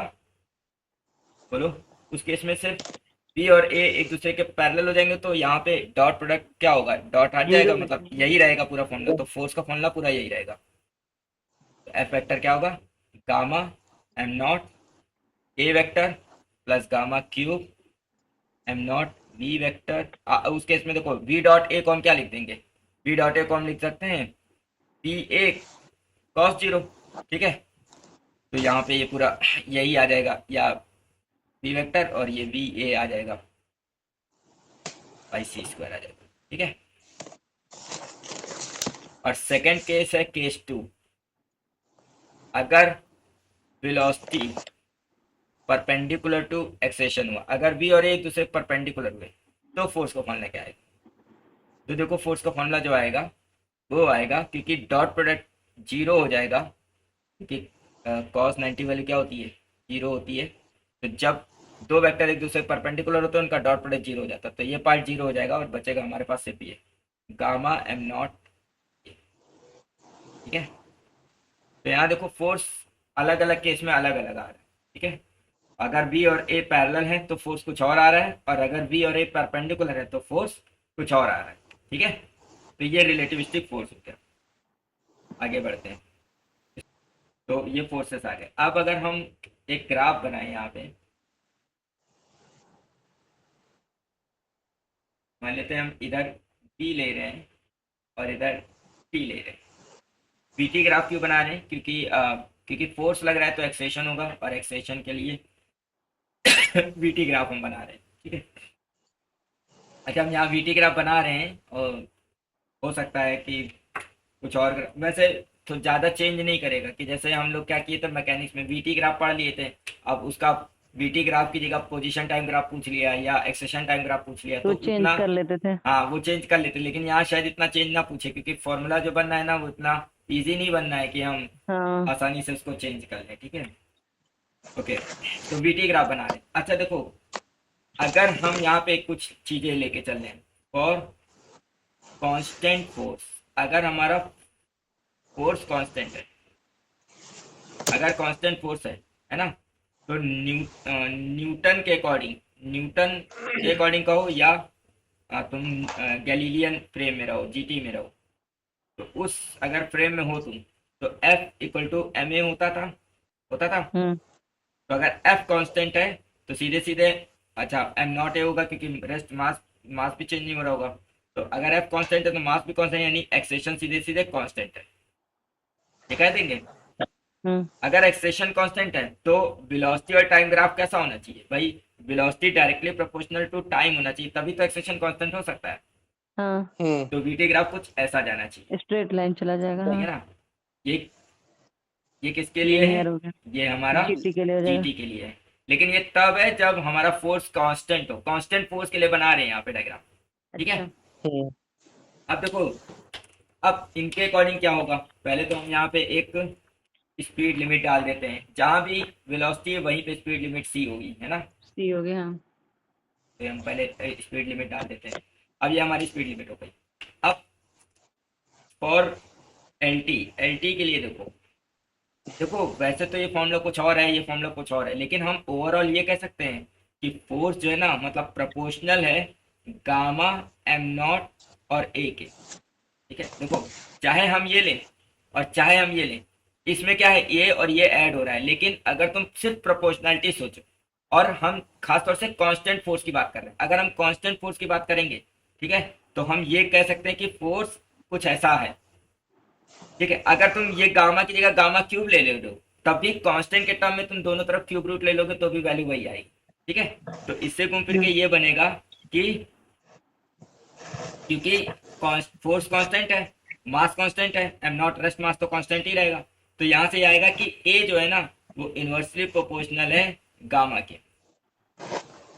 बोलो। उस केस में सिर्फ बी और ए एक दूसरे के पैरेलल हो जाएंगे, तो यहाँ पे डॉट प्रोडक्ट क्या होगा, डॉट हट जाएगा, मतलब यही रहेगा पूरा फॉर्मूला, तो फोर्स का फॉर्मूला पूरा यही रहेगा। तो एफ वेक्टर क्या होगा, gamma m0 A vector plus gamma cube m0 B vector. उस केस में देखो v डॉट ए को हम क्या लिख देंगे, v डॉट ए को हम लिख सकते हैं बी ए कॉस 0, ठीक है। तो यहाँ पे ये पूरा यही आ जाएगा, या बी वेक्टर और ये बी ए आ जाएगा बाई c² आ जाएगा, ठीक है। और सेकंड केस है केस 2, अगर वेलोसिटी परपेंडिकुलर टू एक्सेशन हुआ, अगर बी और ए एक दूसरे परपेंडिकुलर हुए, तो फोर्स का फॉर्मूला क्या आएगा। तो देखो फोर्स का फॉर्मूला जो आएगा वो आएगा, क्योंकि डॉट प्रोडक्ट 0 हो जाएगा, क्योंकि cos 90 वाली क्या होती है, 0 होती है। तो जब दो वेक्टर एक दूसरे परपेंडिकुलर होते हैं उनका डॉट प्रोडक्ट 0 हो जाता है, तो ये पार्ट 0 हो जाएगा और बचेगा हमारे पास सिर्फ ये गामा m0, ठीक है। तो यहाँ देखो फोर्स अलग अलग केस में अलग अलग आ रहा है, ठीक है। अगर बी और ए पैरेलल है तो फोर्स कुछ और आ रहा है, और अगर बी और ए परपेंडिकुलर है तो फोर्स कुछ और आ रहा है, ठीक है। तो ये रिलेटिविस्टिक फोर्स हो गया। आगे बढ़ते हैं, तो ये फोर्सेस आ गए। अब अगर हम एक ग्राफ बनाएं, यहाँ पे मान लेते हैं हम इधर बी ले रहे हैं और इधर टी ले रहे हैं। बीटी ग्राफ क्यों बना रहे हैं, क्योंकि क्योंकि फोर्स लग रहा है तो एक्सेशन होगा, और एक्सेशन के लिए वीटी ग्राफ हम बना रहे हैं, ठीक है। अच्छा, हम यहाँ वीटी ग्राफ बना रहे हैं और हो सकता है कि कुछ और वैसे तो ज़्यादा चेंज नहीं करेगा, कि जैसे हम लोग क्या किए थे मैकेनिक्स में, वीटी ग्राफ पढ़ लिए थे, अब उसका वीटी ग्राफ की जगह पोजीशन टाइम ग्राफ पूछ लिया या एक्सेशन टाइम ग्राफ पूछ लिया तो तो चेंज उतना, कर लेते थे। हाँ वो चेंज कर लेते, लेकिन यहाँ शायद इतना चेंज ना पूछे, क्योंकि फॉर्मूला जो बनना है ना वो इतना इजी नहीं बनना है कि हम हाँ आसानी से उसको चेंज कर लें, ठीक है। ओके, तो वीटी ग्राफ बना रहे हैं। अच्छा देखो, अगर हम यहाँ पे कुछ चीजें लेके चल रहे हैं, फॉर कांस्टेंट फोर्स, अगर हमारा फोर्स कांस्टेंट है, अगर कांस्टेंट फोर्स है ना, तो न्यूटन के अकॉर्डिंग, न्यूटन के अकॉर्डिंग कहो या तुम गैलीलियन फ्रेम में रहो, जीटी में रहो, तो उस अगर फ्रेम में हो तुम, तो F equal to M A होता था। तो अगर F कांस्टेंट है तो सीधे सीधे, अच्छा एम नॉट ए होगा क्योंकि रेस्ट मास मास भी चेंज नहीं हो रहा होगा, तो अगर F कांस्टेंट है तो मास भी कांस्टेंट, यानी एक्सेशन सीधे सीधे कांस्टेंट है, ये कह देंगे। अगर एक्सेशन कांस्टेंट है तो वेलोसिटी और टाइम ग्राफ कैसा होना चाहिए भाई, velocity directly proportional to time होना चाहिए, तभी तो एक्सेशन कांस्टेंट हो सकता है। हाँ तो वीटी ग्राफ कुछ ऐसा जाना चाहिए, स्ट्रेट लाइन चला जाएगा। ठीक हाँ है ना। ये किसके लिए है, लीनियर हो गया, ये हमारा जीटी के लिए हो जाएगा। जीटी के लिए है, लेकिन ये तब है जब हमारा फोर्स कांस्टेंट हो, कांस्टेंट फोर्स के लिए बना रहे हैं यहाँ पे डायग्राम, ठीक है। अच्छा अब देखो, अब इनके अकॉर्डिंग क्या होगा, पहले तो हम यहाँ पे एक स्पीड लिमिट डाल देते हैं, जहां भी वेलोसिटी है वहीं पे स्पीड लिमिट सी होगी, है ना। सी हो गया। हाँ तो हम पहले स्पीड लिमिट डाल देते हैं, अब ये हमारी स्पीड लिमिट हो गई। अब फॉर एल टी के लिए देखो, देखो वैसे तो ये फॉर्मूला कुछ और है, ये फॉर्मूला कुछ और है, लेकिन हम ओवरऑल ये कह सकते हैं कि फोर्स जो है ना, मतलब प्रोपोर्शनल है गामा एम नॉट और ए के, ठीक है। देखो, चाहे हम ये लें और चाहे हम ये लें, इसमें क्या है, ये और ये ऐड हो रहा है, लेकिन अगर तुम सिर्फ प्रोपोर्शनैलिटी सोचो, और हम खासतौर से कांस्टेंट फोर्स की बात कर रहे हैं, अगर हम कांस्टेंट फोर्स की बात करेंगे, ठीक है, तो हम ये कह सकते हैं कि फोर्स कुछ ऐसा है, ठीक है। अगर तुम ये गामा की जगह गामा क्यूब ले लो तब भी कांस्टेंट के टर्म में तुम दोनों तरफ क्यूब रूट ले लोगे तो भी वैल्यू वही आएगी, ठीक है। तो इससे घूम फिर के ये बनेगा कि क्योंकि फोर्स कांस्टेंट है, मास कांस्टेंट है, एम नॉट रेस्ट मास तो कांस्टेंट ही रहेगा, तो यहाँ से आएगा कि ए जो है ना वो इनवर्सली प्रोपोर्शनल है गामा के,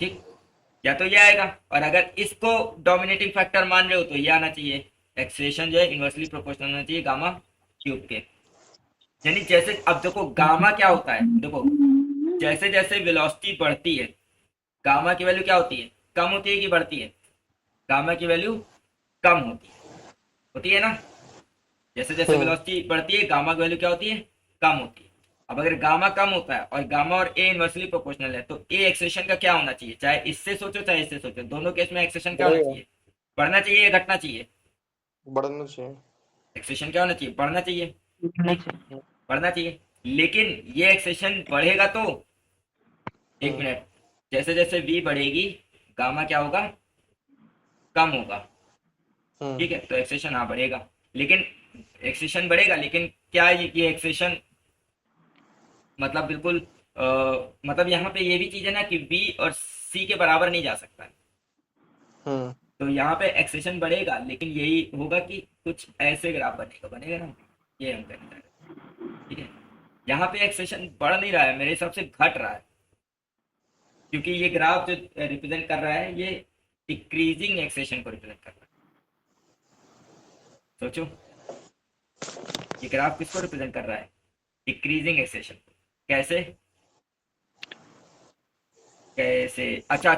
ठीक, या तो ये आएगा, और अगर इसको डोमिनेटिंग फैक्टर मान रहे हो तो ये आना चाहिए, एक्सेशन जो है इनवर्सली प्रोपोर्शनल होना चाहिए गामा क्यूब के। यानी जैसे, अब देखो गामा क्या होता है, देखो जैसे जैसे वेलोसिटी बढ़ती है गामा की वैल्यू क्या होती है, कम होती है कि बढ़ती है, गामा की वैल्यू कम होती है ना। जैसे जैसे वेलोसिटी बढ़ती है गामा की वैल्यू क्या होती है, कम होती है। अब अगर गामा कम होता है और गामा और ए इनवर्सली प्रोपोर्शनल है, तो ए एक्सेशन का क्या होना चाहिए, चाहे इससे सोचो चाहे इससे सोचो, दोनों केस में एक्सेशन क्या होना चाहिए, बढ़ना चाहिए या घटना चाहिए, बढ़ना चाहिए। एक्सेशन क्या होना चाहिए, बढ़ना चाहिए, बढ़ना ठीक, चाहिए। बढ़ना चाहिए। लेकिन ये एक्सेशन बढ़ेगा तो, एक मिनट, जैसे जैसे वी बढ़ेगी गामा क्या होगा, कम होगा, ठीक है। तो एक्सेशन हाँ बढ़ेगा, लेकिन एक्सेशन बढ़ेगा, लेकिन क्या ये एक्सेशन मतलब बिल्कुल मतलब यहाँ पे ये भी चीज है ना कि बी और सी के बराबर नहीं जा सकता है। तो यहाँ पे एक्सेशन बढ़ेगा, लेकिन यही होगा कि कुछ ऐसे ग्राफ बनेगा ना, ये हम कहते हैं, ठीक है। यहाँ पे एक्सेशन बढ़ नहीं रहा है, मेरे हिसाब से घट रहा है, क्योंकि ये ग्राफ जो रिप्रेजेंट कर रहा है ये डिक्रीजिंग एक्सेशन को रिप्रेजेंट कर रहा है। सोचो, ये ग्राफ किसको रिप्रेजेंट कर रहा है, डिक्रीजिंग एक्सेशन। कैसे कैसे, अच्छा,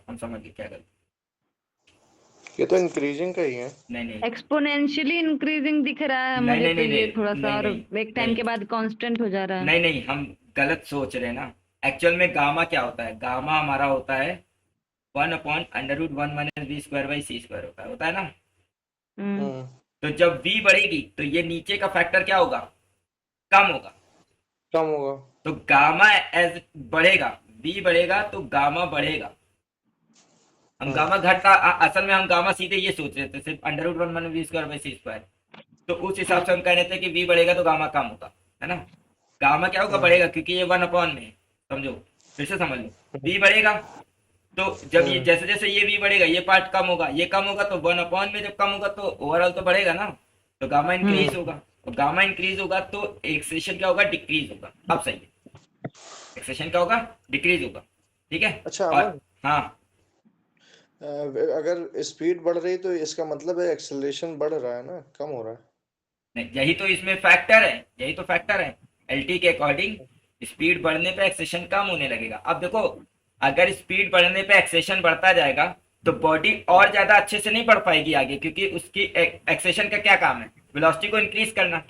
हम समझ गए क्या गलती, ये तो इंक्रीजिंग का ही है। नहीं एक्सपोनेंशियली इंक्रीजिंग दिख रहा है नहीं, मुझे नहीं, तो नहीं, ये नहीं, थोड़ा सा, नहीं, और नहीं, एक टाइम नहीं, के बाद कांस्टेंट हो जा रहा है। नहीं, हम गलत सोच रहे हैं ना। एक्चुअल में गामा क्या होता है, गामा हमारा होता है 1/√1 - v² / c² होता है ना। तो जब v बढ़ेगी तो ये नीचे का फैक्टर क्या होगा, कम होगा, कम होगा। तो गामा एज बढ़ेगा, v बढ़ेगा तो गामा बढ़ेगा। हम गामा घटता, असल में हम गामा सीधे ये सोच रहे थे सिर्फ √1 - v² / c², तो उस हिसाब से हम कह रहे थे कि v बढ़ेगा तो गामा कम होगा, है ना। गामा क्या होगा, बढ़ेगा, क्योंकि ये 1 अपॉन में है, समझो। फिर से समझ लो, v बढ़ेगा तो जब ये जैसे जैसे ये v बढ़ेगा ये पार्ट कम होगा, ये कम होगा तो 1 अपॉन में जब कम होगा तो ओवरऑल तो बढ़ेगा ना, तो गामा इंक्रीज होगा, तो गामा इंक्रीज होगा तो एक्सेशन क्या होगा, डिक्रीज होगा। अब सही है, एक्सेशन क्या होगा, डिक्रीज होगा, ठीक है। अच्छा और अमन, हाँ, अगर स्पीड बढ़ रही तो इसका मतलब है एक्सेलरेशन बढ़ रहा है ना, कम हो रहा है। नहीं यही तो इसमें फैक्टर है, यही तो फैक्टर है। एलटी के अकॉर्डिंग स्पीड बढ़ने पे एक्सेशन कम होने लगेगा। अब देखो, अगर स्पीड बढ़ने पे एक्सेशन बढ़ता जाएगा तो बॉडी और ज्यादा अच्छे से नहीं बढ़ पाएगी आगे, क्योंकि उसकी एक्सेशन का क्या काम है, वेलोसिटी को इंक्रीज करना।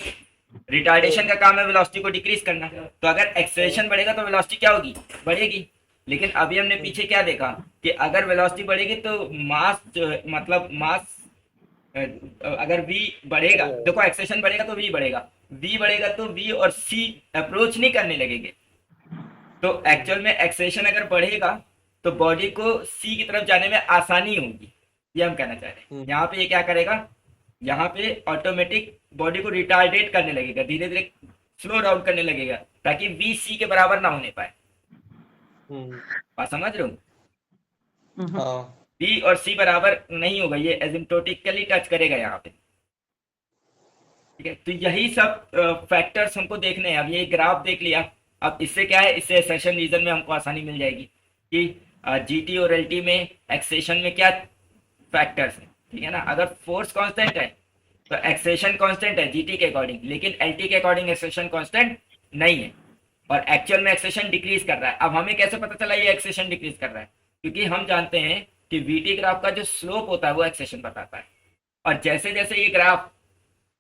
रिटार्डेशन का काम है वेलोसिटी को डिक्रीज करना। तो अगर एक्सेलेरेशन बढ़ेगा तो वेलोसिटी क्या होगी, बढ़ेगी। लेकिन अभी हमने पीछे क्या देखा कि अगर वेलोसिटी बढ़ेगी तो मास मतलब मास अगर v बढ़ेगा, देखो एक्सेशन बढ़ेगा तो v बढ़ेगा, v बढ़ेगा तो v और c अप्रोच नहीं करने लगेंगे। तो एक्चुअल में एक्सेशन अगर बढ़ेगा तो बॉडी को c की तरफ जाने में आसानी होगी, ये हम कहना चाह रहे हैं। यहाँ पे ये क्या करेगा, यहाँ पे ऑटोमेटिक बॉडी को रिटार्डेट करने लगेगा, धीरे धीरे स्लो डाउन करने लगेगा, ताकि v c के बराबर ना होने पाए। बात समझ रहे हो, हाँ b और c बराबर नहीं होगा, ये एसिम्प्टोटिकली टच करेगा यहाँ पे, ठीक है। तो यही सब फैक्टर्स हमको देखने हैं। अब ये ग्राफ देख लिया, अब इससे क्या है, इससे सेशन रीजन में हमको आसानी मिल जाएगी कि जीटी और एलटी में एक्सेशन में क्या फैक्टर्स हैं, ठीक है ना। अगर फोर्स कांस्टेंट है तो एक्सेशन कांस्टेंट है जीटी के अकॉर्डिंग, लेकिन एलटी के अकॉर्डिंग एक्सेशन कांस्टेंट नहीं है, और एक्चुअल में एक्सेशन डिक्रीज कर रहा है। अब हमें कैसे पता चला ये एक्सेशन डिक्रीज कर रहा है, क्योंकि हम जानते हैं कि वीटी ग्राफ का जो स्लोप होता है वो एक्सेशन बताता है, और जैसे जैसे ये ग्राफ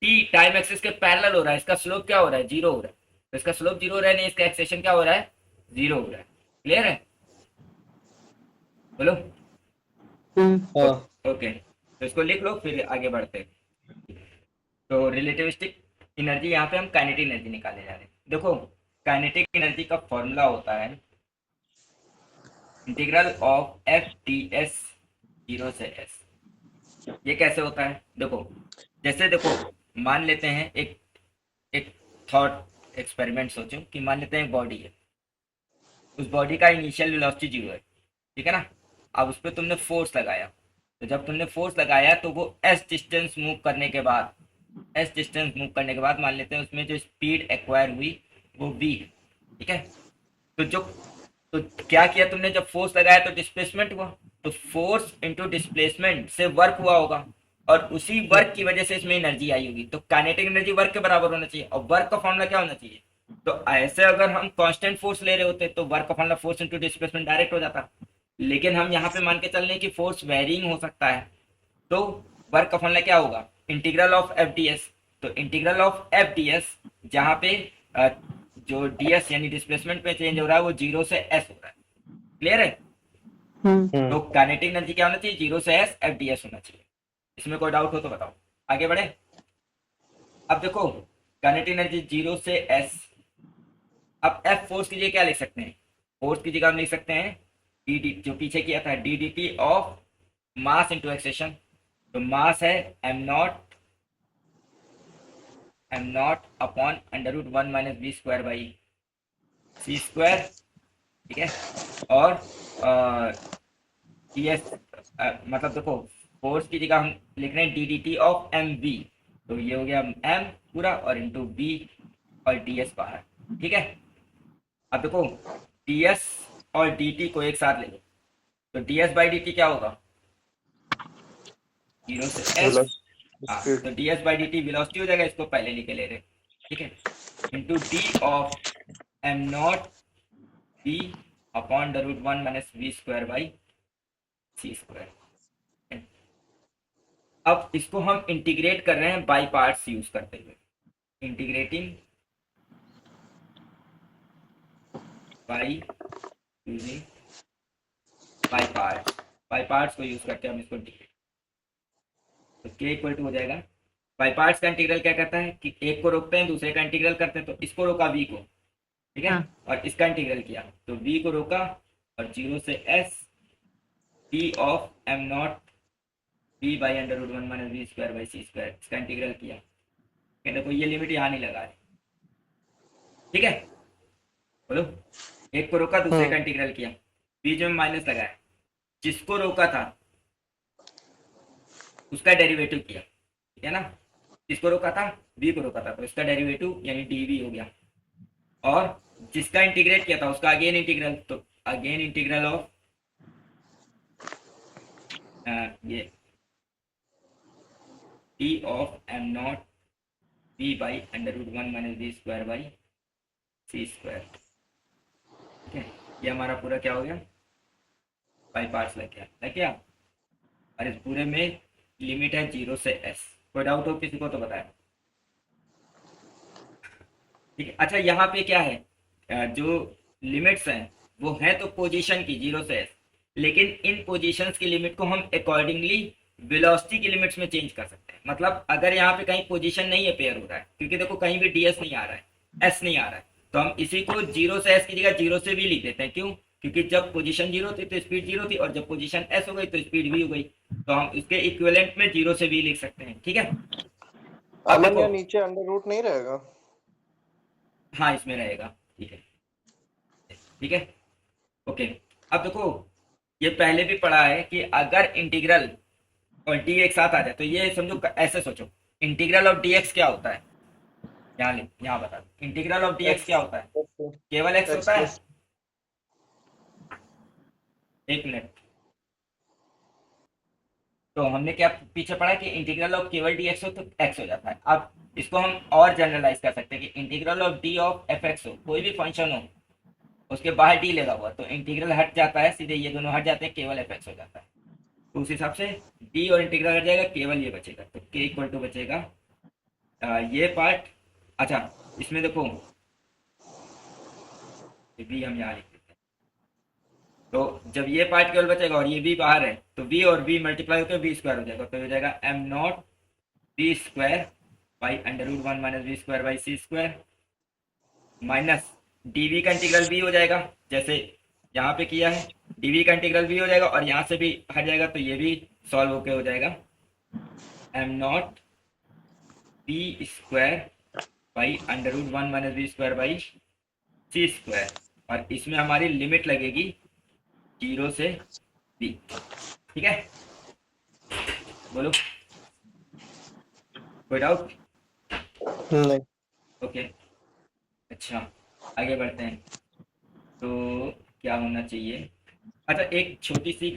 टी टाइम एक्सिस के पैरेलल हो रहा है, इसका स्लोप क्या हो रहा है, जीरो हो रहा है। तो इसका स्लोप जीरो हो रहा है, नहीं इसका एक्सेशन क्या हो रहा है, जीरो हो रहा है। क्लियर है, बोलो। हाँ ओके, तो इसको लिख लो फिर आगे बढ़ते हैं। तो रिलेटिविस्टिक एनर्जी, यहाँ पे हम काइनेटिक एनर्जी निकाले जा रहे हैं। देखो, काइनेटिक एनर्जी का फॉर्मूला होता है integral of F T S zero से एस। ये कैसे होता है, देखो, जैसे देखो, मान लेते हैं एक एक थॉट एक्सपेरिमेंट सोचो कि मान लेते हैं एक बॉडी है, उस बॉडी का इनिशियल वेलोसिटी जीरो है, ठीक है ना। अब उस पर तुमने फोर्स लगाया, तो जब तुमने फोर्स लगाया तो वो एस डिस्टेंस मूव करने के बाद, एस डिस्टेंस मूव करने के बाद मान लेते हैं उसमें जो स्पीड एक्वायर हुई वो वी, ठीक है। तो जो, तो क्या किया तुमने, जब फोर्स लगाया तो डिस्प्लेसमेंट हुआ, तो फोर्स इनटू डिस्प्लेसमेंट से वर्क हुआ होगा, और उसी वर्क की वजह से इसमें एनर्जी आई होगी। तो काइनेटिक एनर्जी वर्क के बराबर होना चाहिए, और वर्क का फॉर्मूला क्या होना चाहिए। तो ऐसे अगर हम कांस्टेंट फोर्स ले रहे होते तो वर्क का formula force into displacement direct हो जाता, लेकिन हम यहाँ पे मान के चल रहे हैं कि फोर्स वेरिंग हो सकता है, तो वर्क का फॉर्मूला क्या होगा, integral of F D S. तो integral of F D S, जहाँ पे जो डी एस यानी डिस्प्लेसमेंट पे चेंज हो रहा है वो जीरो से एस हो रहा है। क्लियर है, तो काइनेटिक एनर्जी क्या होना चाहिए, जीरो से एस एफ डी एस होना चाहिए। इसमें कोई डाउट हो तो बताओ, आगे बढ़े। अब देखो, काइनेटिक एनर्जी जीरो से एस। अब एफ फोर्स की जगह क्या लिख सकते हैं, फोर्स की जगह हम लिख सकते हैं डी डी, जो पीछे किया था D D T of mass into accession. तो मास है M not upon under root one minus B square by C square, ठीक है। और डी एस, मतलब देखो, फोर्स की जगह हम लिख रहे हैं D D T of M V, तो ये हो गया एम पूरा और इंटू बी और डी एस बाहर, ठीक है। अब देखो, डी एस और डी टी को एक साथ ले लो, तो D S by D T क्या होगा, जीरो से एस। हाँ, तो D S by D T velocity हो जाएगा, इसको पहले लिखे ले रहे, ठीक है, into D of M naught B upon the root one minus B square by C square. अब इसको हम इंटीग्रेट कर रहे हैं बाई पार्ट्स यूज करते हुए, integrating by using by parts को यूज करके हम इसको इंटीग्रेट, तो के इक्वल टू हो जाएगा, बाई पार्ट्स का इंटीग्रल क्या करता है कि एक को रोकते हैं दूसरे का इंटीग्रल करते हैं, तो इसको रोका वी को, ठीक है, और इसका इंटीग्रल किया तो वी को रोका, और जीरो से S T of M naught B by under root one minus B square by C square, इसका इंटीग्रल किया। देखो ये लिमिट यहाँ नहीं लगा है, ठीक है, बोलो। एक को रोका, दूसरे का हम्म इंटीग्रल किया, बीच में माइनस लगाया, जिसको रोका था उसका डेरिवेटिव किया, ठीक है ना। जिसको रोका था, बी को रोका था, तो इसका डेरिवेटिव यानी डीवी हो गया, और जिसका इंटीग्रेट किया था उसका अगेन इंटीग्रल, तो अगेन इंटीग्रल ऑफ ये T of M naught B by under root one minus B square by C square, ठीक है। ये हमारा पूरा क्या हो गया, बाई पार्ट्स लग गया। और इस पूरे में लिमिट है 0 से s। कोई डाउट हो किसी को तो बताए, ठीक है। अच्छा यहाँ पे क्या है, जो लिमिट्स हैं वो है तो पोजीशन की 0 से s, लेकिन इन पोजीशंस की लिमिट को हम अकॉर्डिंगली वेलोसिटी की लिमिट्स में चेंज कर सकते हैं। मतलब अगर यहाँ पे कहीं पोजीशन नहीं है पेयर हो रहा है, क्योंकि देखो कहीं भी ds नहीं आ रहा है, s नहीं आ रहा है, तो हम इसी को 0 से s की जगह 0 से भी लिख देते हैं। क्यों? क्योंकि जब पोजीशन 0 थी तो स्पीड 0 थी, और जब पोजीशन s हो गई तो स्पीड v हो गई, तो हम इसके इक्विवेलेंट में 0 से v लिख सकते हैं, ठीक है। अब अमन, देखो, या नीचे अंडर रूट नहीं रहेगा? हाँ इसमें रहेगा, ठीक है, ठीक है, ओके। अब देखो, ये पहले भी पढ़ा है कि अगर इंटीग्रल और डी एक साथ आ जाए तो ये समझो, ऐसे सोचो, इंटीग्रल ऑफ डी एक्स क्या होता है, यहाँ बता दो, इंटीग्रल ऑफ डी एक्स क्या एक्स होता है, प्लस केवल एक्स एक्स होता है। प्लस एक मिनट, तो हमने क्या पीछे पढ़ा कि इंटीग्रल ऑफ केवल डी एक्स हो तो एक्स हो जाता है। अब इसको हम और जनरलाइज कर सकते हैं कि integral of D of F x हो, कोई भी फंक्शन हो उसके बाहर डी लगा हुआ, तो इंटीग्रल हट जाता है, सीधे ये दोनों हट जाते हैं, केवल एफ एक्स हो जाता है। तो उस हिसाब से डी और इंटीग्रल हट जाएगा, केवल ये बचेगा, तो के इक्वल टू बचेगा ये पार्ट। अच्छा इसमें देखो, ये भी हम यहाँ लिख देते हैं, तो जब ये पार्ट केवल बचेगा और ये भी बाहर है, तो v और v मल्टीप्लाई होकर v स्क्वायर हो जाएगा, तो हो जाएगा M naught v square by under root one minus V square by C square, minus dv का इंटीग्रल v हो जाएगा, जैसे यहाँ पे किया है, dv का इंटीग्रल v हो जाएगा, और यहाँ से भी हट जाएगा तो ये भी सॉल्व होके हो जाएगा, M naught v square by under root one minus V square by C square, और इसमें हमारी लिमिट लगेगी 0 से b, ठीक है। बोलो, कोई डाउट? नहीं। ओके, अच्छा आगे बढ़ते हैं, तो क्या होना चाहिए। अच्छा एक छोटी सी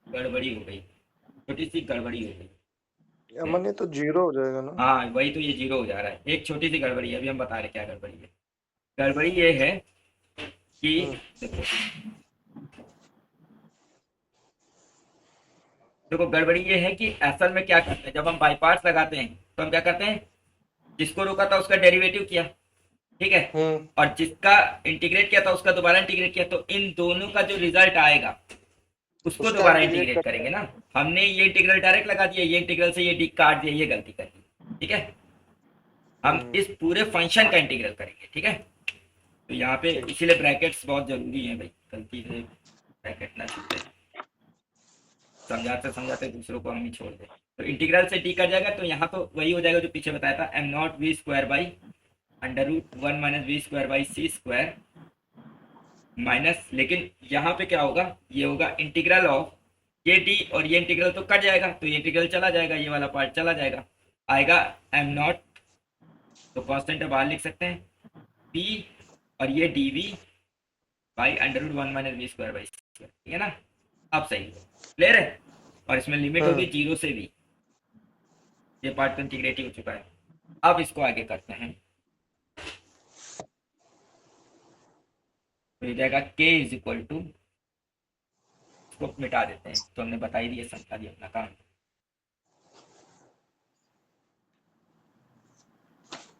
गड़बड़ी हो गई, छोटी सी गड़बड़ी हो गई, ठीक है? अमन, ये तो जीरो हो जाएगा ना? हाँ वही तो, ये 0 हो जा रहा है, एक छोटी सी गड़बड़ी है, अभी हम बता रहे क्या गड़बड़ी है। गड़बड़ी ये है कि हम्म देखो, देखो गड़बड़ी ये है कि असल में क्या करते हैं, जब हम बाई पार्ट्स लगाते हैं तो हम क्या करते हैं, जिसको रोका था उसका डेरिवेटिव किया, ठीक है, हम्म और जिसका इंटीग्रेट किया था उसका दोबारा इंटीग्रेट किया, तो इन दोनों का जो रिजल्ट आएगा उसको उसका दोबारा इंटीग्रेट इंटीग्रेट कर करेंगे ना। हमने ये इंटीग्रल डायरेक्ट लगा दिया, ये इंटीग्रल से ये डी काट दिया, ये गलती कर दी, ठीक है। हम इस पूरे फंक्शन का इंटीग्रल करेंगे, ठीक है। तो यहाँ पे ठीक। इसीलिए ब्रैकेट्स बहुत जरूरी है भाई, गलती से ब्रैकेट ना छूटे, समझाते समझाते दूसरों को हम ही छोड़ दें। तो इंटीग्रल से डी कर जाएगा, तो यहाँ तो वही हो जाएगा जो पीछे बताया था, M naught V square by under root one minus V square by C square, minus, लेकिन यहाँ पे क्या होगा, ये होगा इंटीग्रल ऑफ ये डी, और ये इंटीग्रल तो कट जाएगा, तो ये इंटीग्रल चला जाएगा, ये वाला पार्ट चला जाएगा, आएगा एम नॉट, तो कांस्टेंट बाहर लिख सकते हैं, पी, और ये D V by under root one minus V square by square, ठीक है ना। अब सही क्लियर है, और इसमें लिमिट होगी 0 से भी, ये पार्ट तो इंटीग्रेटिव हो चुका है। अब इसको आगे करते हैं, तो ये जाएगा k इज इक्वल टू, इसको मिटा देते हैं, तो हमने बता ही दिया, समझा दिया अपना काम।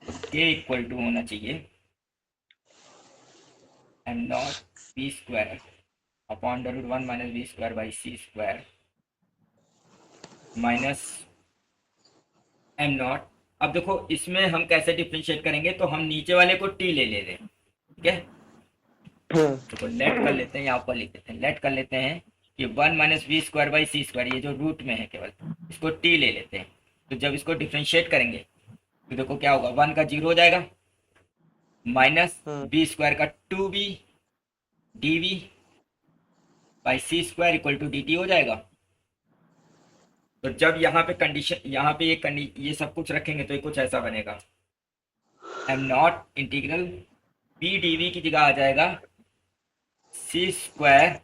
तो k इक्वल टू होना चाहिए M naught V square upon under root one minus V square by C square minus M naught. अब देखो इसमें हम कैसे डिफ्रेंशिएट करेंगे, तो हम नीचे वाले को t ले ले रहे हैं, ठीक है। तो लेट कर लेते हैं, यहाँ पर लिख देते हैं, लेट कर लेते हैं कि one minus V square by C square, ये जो रूट में है केवल, इसको t ले लेते हैं। तो जब इसको डिफ्रेंशिएट करेंगे तो देखो क्या होगा, 1 का 0 हो जाएगा, माइनस बी स्क्वायर का 2b dv by C square equal to dt हो जाएगा। तो जब यहाँ पे कंडीशन, यहाँ पे ये सब कुछ रखेंगे तो ये कुछ ऐसा बनेगा, M naught integral B dv की जगह आ जाएगा सी स्क्वायर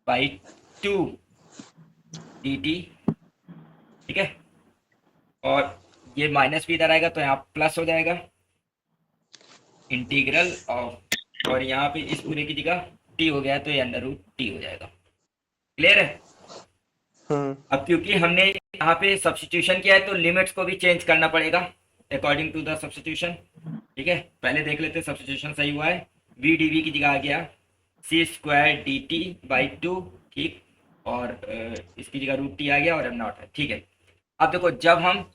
बाई 2 dt। ठीक है, और ये माइनस भी इधर आएगा तो यहाँ प्लस हो जाएगा इंटीग्रल ऑफ, और यहाँ पे इस पूरे की जगह टी हो गया तो ये अंडर रूट टी हो जाएगा। क्लियर है? अब क्योंकि हमने यहाँ पे सब्स्टिट्यूशन किया है तो लिमिट्स को भी चेंज करना पड़ेगा अकॉर्डिंग टू द सब्स्टिट्यूशन। ठीक है, पहले देख लेते हैं सब्स्टिट्यूशन सही हुआ है। वी डी वी की जगह आ गया सी स्क्वायर डी टी बाई 2। ठीक, और इसकी जगह रूट टी आ गया और एम नॉट है। ठीक है, अब देखो जब हम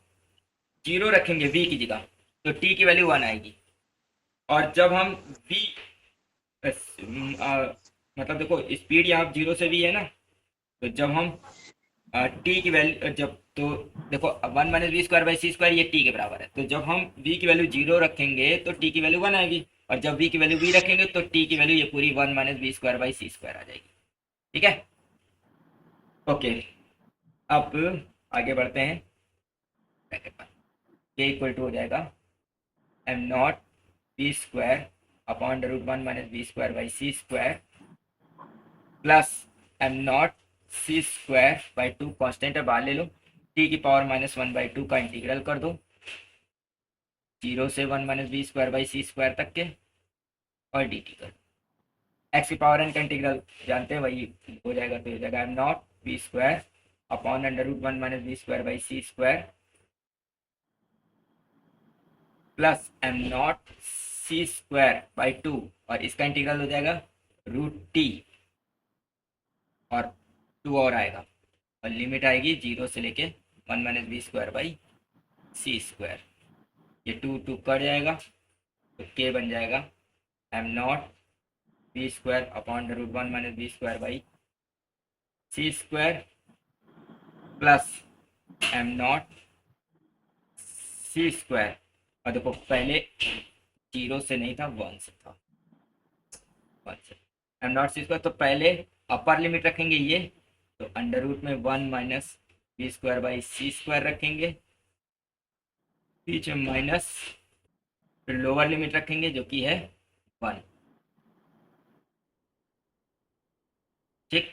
जीरो रखेंगे v की जगह तो t की वैल्यू 1 आएगी, और जब हम v मतलब देखो स्पीड यहाँ जीरो से v है ना, तो जब हम t की वैल्यू जब, तो देखो 1 minus V square by C square ये t के बराबर है, तो जब हम v की वैल्यू जीरो रखेंगे तो t की वैल्यू 1 आएगी, और जब v की वैल्यू v रखेंगे तो t की वैल्यू ये पूरी 1 minus V square by C square आ जाएगी। ठीक है, ओके, अब आगे बढ़ते हैं। k इक्वल टू हो जाएगा M naught B square upon under root 1 minus B square by C square plus M not C square by 2, constant है बाहर ले लो, टी की पावर माइनस 1 बाई 2 का इंटीग्रल कर दो 0 से 1 minus B square by C square तक के, और डी टी कर दो। एक्स की पावर एन का इंटीग्रल जानते हैं वही हो जाएगा, तो हो जाएगा M naught B square upon under root 1 minus B square by C square plus M not C square by 2, और इसका इंटीग्रल हो जाएगा रूट टी और 2 और आएगा, और लिमिट आएगी 0 से लेके 1 minus B square by C square. ये 2 2 कट जाएगा तो के बन जाएगा M naught B square upon root 1 minus B square by C square plus M not C square, और देखो पहले 0 से नहीं था 1 से था, 1 से एम नॉट सी स्क्वायर, तो पहले अपर लिमिट रखेंगे ये, तो अंडर रूट में 1 minus B square by C square रखेंगे, बीच में माइनस, फिर लोअर लिमिट रखेंगे जो कि है 1। ठीक,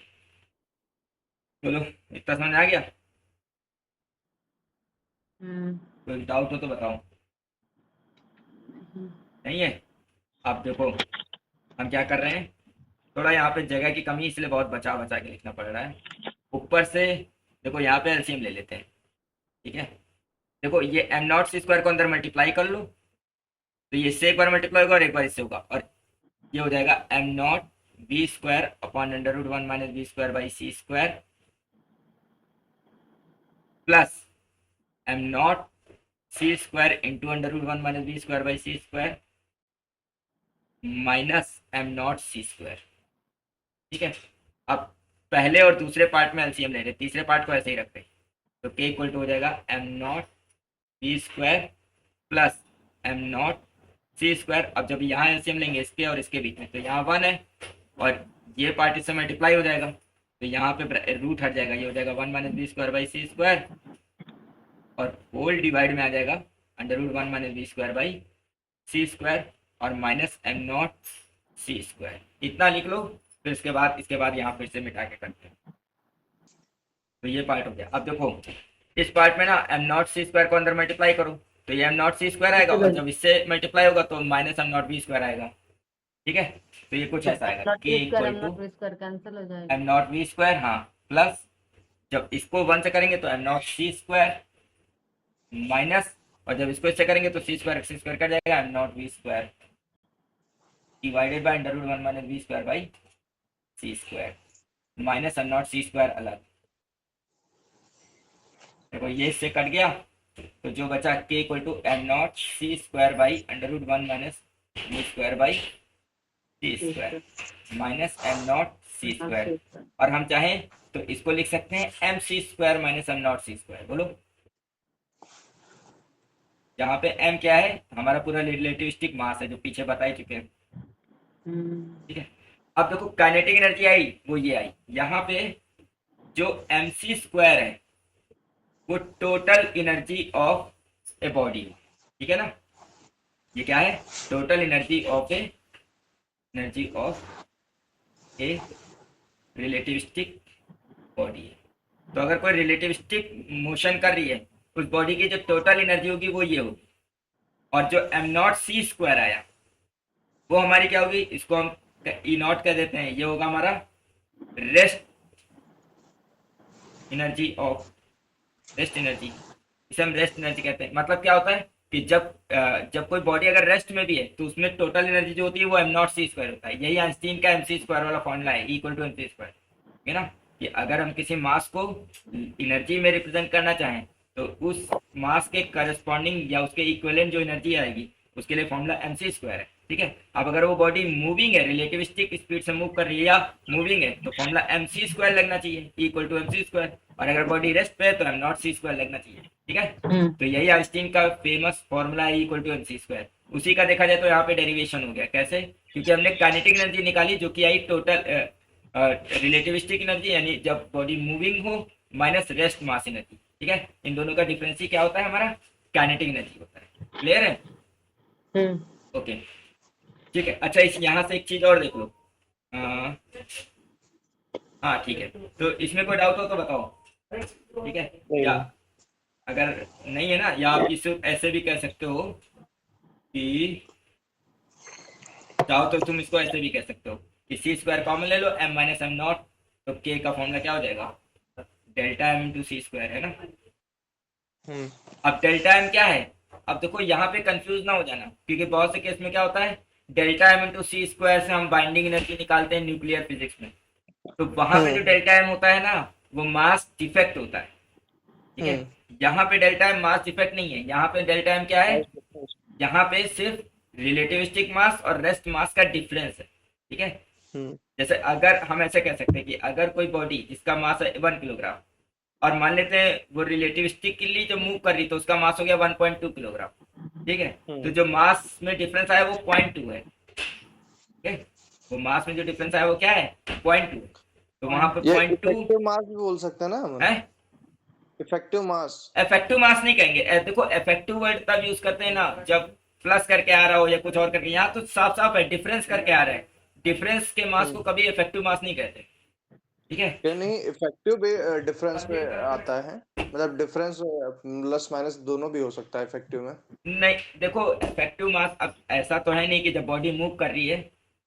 चलो इतना समझ आ गया? कोई डाउट हो तो बताओ। नहीं है? अब देखो हम क्या कर रहे हैं, थोड़ा यहाँ पे जगह की कमी इसलिए बहुत बचा बचा के लिखना पड़ रहा है। ऊपर से देखो यहाँ पे एलसीएम ले लेते हैं। ठीक है, देखो ये एम नॉट सी स्क्वायर को अंदर मल्टीप्लाई कर लो, तो ये इससे एक बार मल्टीप्लाई होगा और एक बार इससे होगा, और ये हो जाएगा M naught B square upon under root 1 minus B square by C square plus M not C square into under root 1 minus B square by C square minus M not C square. ठीक है, अब पहले और दूसरे part में LCM ले रहे, तीसरे पार्ट को ऐसे ही रख रहे, तो के इक्वल टू हो जाएगा M naught B square plus M not C square. अब जब यहाँ एलसीएम लेंगे इसके और इसके बीच में, तो यहाँ 1 है और ये पार्ट इससे मल्टीप्लाई हो जाएगा, तो यहाँ पे रूट हट जाएगा, ये हो जाएगा 1 minus B square by C square, और होल डिवाइड में आ जाएगा under root 1 minus B square by C square और minus M not C square. इतना लिख लो, फिर इसके बाद यहाँ फिर से मिटा के करते हैं, तो ये पार्ट हो गया। अब देखो इस पार्ट में ना एम नॉट सी स्क्वायर को अंदर मल्टीप्लाई करो, तो ये एम नॉट सी स्क्वायर आएगा, और जब इससे मल्टीप्लाई होगा तो minus M naught B square आएगा। ठीक है, तो ये कुछ ऐसा आएगा के इक्वल टू कैंसिल हो जाएगा एम नॉट बी स्क्वायर, हाँ, प्लस जब इसको 1 से करेंगे तो M not C square minus, और जब इसको इससे करेंगे तो सी स्क्वायर कर जाएगा M naught B square divided by under root 1 minus B square by C square minus M not C square अलग। देखो ये इससे कट गया, तो जो बचा के equal to M not C square by under root 1 minus B square by C square minus M not C square, और हम चाहें तो इसको लिख सकते हैं M C square minus M not C square. बोलो, जहाँ पे एम क्या है, हमारा पूरा रिलेटिविस्टिक मास है जो पीछे बता ही चुके हैं। ठीक है, अब देखो काइनेटिक एनर्जी आई, वो ये आई यहाँ पे, जो mc स्क्वायर है वो total energy of a body, ठीक है ना। ये क्या है, total energy of A relativistic body है। तो अगर कोई रिलेटिविस्टिक मोशन कर रही है, उस बॉडी की जो टोटल एनर्जी होगी वो ये होगी। और जो एम नॉट सी स्क्वायर आया वो हमारी क्या होगी, इसको हम ई नॉट कह देते हैं, ये होगा हमारा रेस्ट एनर्जी, इसे हम रेस्ट एनर्जी कहते हैं। मतलब क्या होता है कि जब कोई बॉडी अगर रेस्ट में भी है तो उसमें टोटल एनर्जी जो होती है वो एम नॉट सी स्क्वायर होता है। यही आइंस्टीन का एम सी स्क्वायर वाला फॉर्मूला है, equal to M C square, ठीक है ना। कि अगर हम किसी मास को एनर्जी में रिप्रेजेंट करना चाहें तो उस मास के करस्पॉन्डिंग या उसके इक्विवेलेंट जो एनर्जी आएगी उसके लिए फॉर्मूला एम सी स्क्वायर है, ठीक है। अब अगर वो बॉडी मूविंग है, रिलेटिविस्टिक स्पीड से मूव कर रही है या मूविंग है, तो फॉर्मूला एम सी स्क्वायर लगना चाहिए, equal to M C square. और अगर बॉडी रेस्ट पे है तो एम नॉट सी स्क्वायर लगना चाहिए, ठीक है। तो यही आइंस्टीन का फेमस फॉर्मूला है, equal to M C square. उसी का देखा जाए तो यहाँ पे डेरिवेशन हो गया, कैसे, क्योंकि हमने काइनेटिक एनर्जी निकाली जो कि आई टोटल रिलेटिविस्टिक एनर्जी, यानी जब बॉडी मूविंग हो, माइनस रेस्ट मास एनर्जी, ठीक है। इन दोनों का डिफरेंस ही क्या होता है, हमारा काइनेटिक एनर्जी होता है। क्लियर है? ओके, ठीक है। अच्छा, इस यहाँ से एक चीज और देख लो। हाँ ठीक है, तो इसमें कोई डाउट हो तो बताओ, ठीक है। या अगर नहीं है ना, या आप इसे ऐसे भी कह सकते हो कि, चाहो तो तुम इसको ऐसे भी कह सकते हो कि सी स्क्वायर कॉमन ले लो, एम माइनस एम नॉट, तो के का फॉर्मूला क्या हो जाएगा, delta M into C square, है ना। अब डेल्टा एम क्या है, अब देखो यहाँ पे कंफ्यूज ना हो जाना, क्योंकि बहुत से केस में क्या होता है, delta M into C square से हम बाइंडिंग एनर्जी निकालते हैं न्यूक्लियर फिजिक्स में, तो वहां पे जो डेल्टा एम होता है ना वो मास डिफेक्ट होता है, ठीक है। यहाँ पे डेल्टा एम मास डिफेक्ट नहीं है, यहाँ पे डेल्टा एम क्या है, यहाँ पे सिर्फ रिलेटिविस्टिक मास और रेस्ट मास का डिफरेंस है, ठीक है। जैसे अगर हम ऐसे कह सकते हैं कि अगर कोई बॉडी जिसका मास है 1 किलोग्राम, और मान लेते हैं वो रिलेटिविस्टिकली जो मूव कर रही तो उसका मास हो गया 1.2 किलोग्राम, ठीक है। तो जो मास में डिफरेंस आया वो 0.2 है, ठीक है। वो मास में जो डिफरेंस आया वो क्या है, 0.2। तो वहां पे 0.2 इफेक्टिव मास भी बोल सकते हैं ना हम, है। इफेक्टिव मास नहीं कहेंगे, देखो इफेक्टिव वर्ड तब यूज करते हैं ना जब प्लस करके आ रहा हो या कुछ और करके, यहाँ तो साफ साफ है डिफरेंस करके आ रहा है, डिफरेंस के मास को कभी इफेक्टिव मास नहीं कहते, ठीक है। क्या नहीं, इफेक्टिव डिफरेंस पे आता है, मतलब डिफरेंस प्लस माइनस दोनों भी हो सकता है इफेक्टिव में। नहीं देखो, इफेक्टिव मास अब ऐसा तो है नहीं कि जब बॉडी मूव कर रही है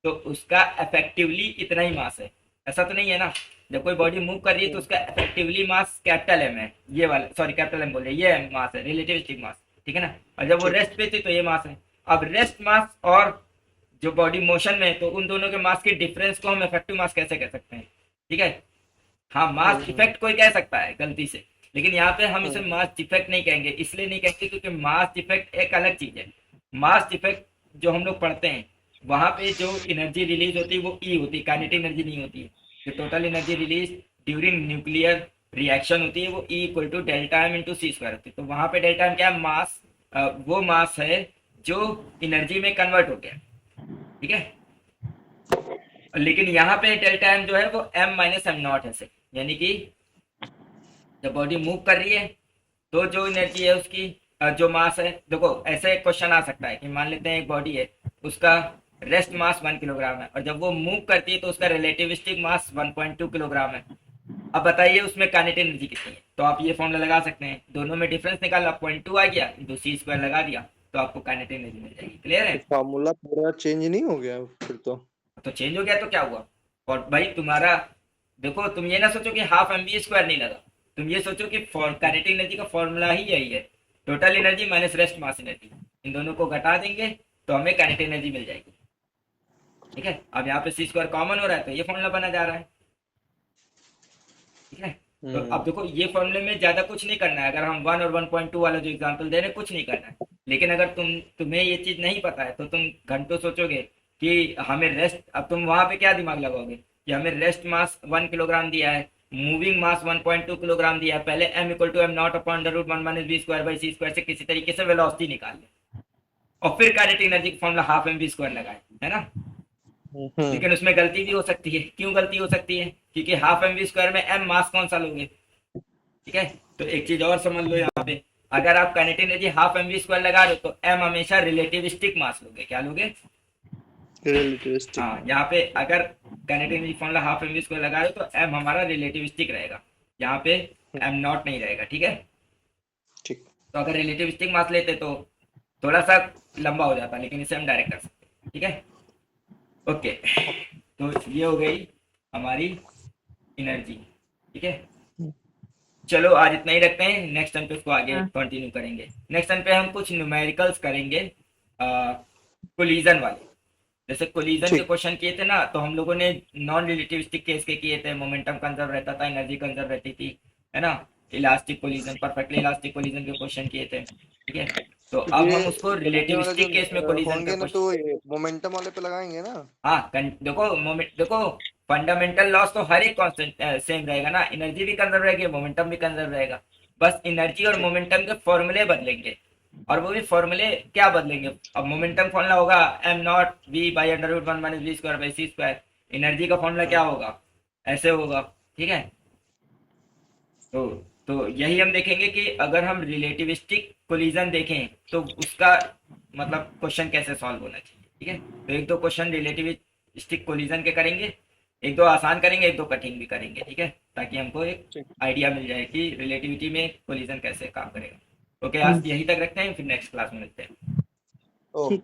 तो उसका इफेक्टिवली इतना ही मास है, ऐसा तो नहीं है ना। जब कोई बॉडी मूव कर रही है तो उसका इफेक्टिवली मास कैपिटल एम है, ये वाला, सॉरी कैपिटल एम बोल रहे, ये मास है रिलेटिविस्टिक मास, ठीक है ना। और जब वो रेस्ट पे थी तो ये मास है। अब रेस्ट मास और जो बॉडी मोशन में है तो उन दोनों के मास के डिफरेंस को हम इफेक्टिव मास कैसे कह सकते हैं, ठीक है। हाँ, मास इफेक्ट कोई कह सकता है गलती से, लेकिन यहाँ पे हम इसे मास डिफेक्ट नहीं कहेंगे, इसलिए नहीं कहेंगे क्योंकि मास डिफेक्ट एक अलग चीज है। मास डिफेक्ट जो हम लोग पढ़ते हैं वहां पे जो एनर्जी रिलीज होती है वो ई होती है, काइनेटिक एनर्जी नहीं होती है। जो total energy release during nuclear reaction होती है वो E equal to delta M into C square होती है। तो वहां पे डेल्टा एम क्या है, मास, वो मास है जो एनर्जी में कन्वर्ट हो गया, ठीक है। लेकिन यहाँ पे डेल्टा एम जो है वो एम माइनस एम नॉट है, यानी कि जब बॉडी मूव कर रही है तो जो एनर्जी है उसकी जो मास है, देखो ऐसे एक क्वेश्चन आ सकता है कि मान लेते हैं एक बॉडी है, उसका रेस्ट मास 1 किलोग्राम है और जब वो मूव करती है तो उसका रिलेटिविस्टिक मास 1.2 किलोग्राम है। अब बताइए उसमें काइनेटिक एनर्जी कितनी है, तो आप ये फॉर्मूला लगा सकते हैं, दोनों में डिफरेंस निकाला, 0.2 आ गया, इंटू सी स्क्वायर लगा दिया तो आपको काइनेटिक एनर्जी मिल जाएगी। क्लियर है? फॉर्मूला पूरा चेंज नहीं हो गया फिर तो चेंज हो गया तो क्या हुआ, और भाई तुम्हारा देखो, तुम ये ना सोचो कि हाफ एम बी स्क्वायर नहीं लगा, तुम ये सोचो कि काइनेटिक एनर्जी का फॉर्मूला ही यही है, total energy minus rest mass energy, इन दोनों को घटा देंगे तो हमें काइनेटिक एनर्जी मिल जाएगी, ठीक है। अब यहाँ पे सी स्क्वायर कॉमन हो रहा है तो ये फॉर्मूला बना जा रहा है, ठीक है। तो अब देखो ये फॉर्मूले में ज्यादा कुछ नहीं करना है, अगर हम 1 और 1.2 वाला जो एग्जांपल दे रहे हैं कुछ नहीं करना है, लेकिन अगर तुम्हें ये चीज नहीं पता है तो तुम घंटों सोचोगे कि हमें रेस्ट, अब तुम वहां पे क्या दिमाग लगाओगे कि हमें रेस्ट मास 1 किलोग्राम दिया है, मूविंग मास 1.2 किलोग्राम दिया है, पहले m equal to M not upon under root 1 minus B square by C square से किसी तरीके से वेलोसिटी निकाल ले, और फिर काइनेटिक एनर्जी का formula half M B square लगाए, है ना। लेकिन उसमें गलती भी हो सकती है। क्यों गलती हो सकती है? क्योंकि हाफ एम वी स्क्वायर में एम मास कौन सा लोगे, ठीक है। तो एक चीज और समझ लो यहाँ पे, अगर आप kinetic energy half M V square लगा रहे हो तो एम हमेशा रिलेटिविस्टिक मास लोगे। क्या लोगे? रिलेटिविस्टिक। हाँ, यहाँ पे अगर kinetic energy formula half M V square लगा रहे हो तो एम हमारा रिलेटिविस्टिक रहेगा, यहाँ पे एम नॉट नहीं रहेगा, ठीक है। ठीक। तो अगर रिलेटिविस्टिक मास लेते तो थोड़ा सा लंबा हो जाता, लेकिन इसे हम डायरेक्ट कर सकते हैं, ठीक है। ओके, तो ये हो गई हमारी एनर्जी, ठीक है। चलो आज इतना ही रखते हैं, नेक्स्ट टाइम पे उसको आगे हाँ। कंटिन्यू करेंगे। नेक्स्ट टाइम पे हम कुछ न्यूमेरिकल्स करेंगे कोलिजन वाले। जैसे कोलिजन के ठीक। क्वेश्चन किए थे ना, तो हम लोगों ने नॉन रिलेटिविस्टिक केस के किए थे, मोमेंटम कंजर्व रहता था, एनर्जी कंजर्व रहती थी, है ना। Elastic collision, perfectly elastic collision के क्वेश्चन किए थे, ठीक है। तो अब ये हम उसको एनर्जी वाला जो रिलेटिविस्टिक केस में कोलिजन का होंगे ना, क्वेश्चन, तो ये मोमेंटम वाले पे लगाएंगे ना। हाँ देखो मोमेंट, देखो फंडामेंटल लॉस तो हर एक कांस्टेंट सेम रहेगा ना, एनर्जी भी कंजर्व रहेगी, मोमेंटम भी कंजर्व रहेगा। बस एनर्जी और ठीक। मोमेंटम के फॉर्मूले बदलेंगे, और वो भी फॉर्मूले क्या बदलेंगे। अब मोमेंटम फॉर्मूला होगा M naught V by under root one minus V square by C square. Energy का फॉर्मूला क्या हाँ। होगा? ऐसे होगा, ठीक है। तो तो यही हम देखेंगे कि अगर हम रिलेटिविस्टिक कोलिजन देखें तो उसका मतलब क्वेश्चन कैसे सॉल्व होना चाहिए, ठीक है। तो एक दो क्वेश्चन रिलेटिविस्टिक कोलिजन के करेंगे, एक दो आसान करेंगे, एक दो कठिन भी करेंगे, ठीक है, ताकि हमको एक ठीक। आइडिया मिल जाए कि रिलेटिविटी में कोलिजन कैसे काम करेगा। ओके, आज यहीं तक रखते हैं, फिर नेक्स्ट क्लास में मिलते हैं। ओ। ठीक।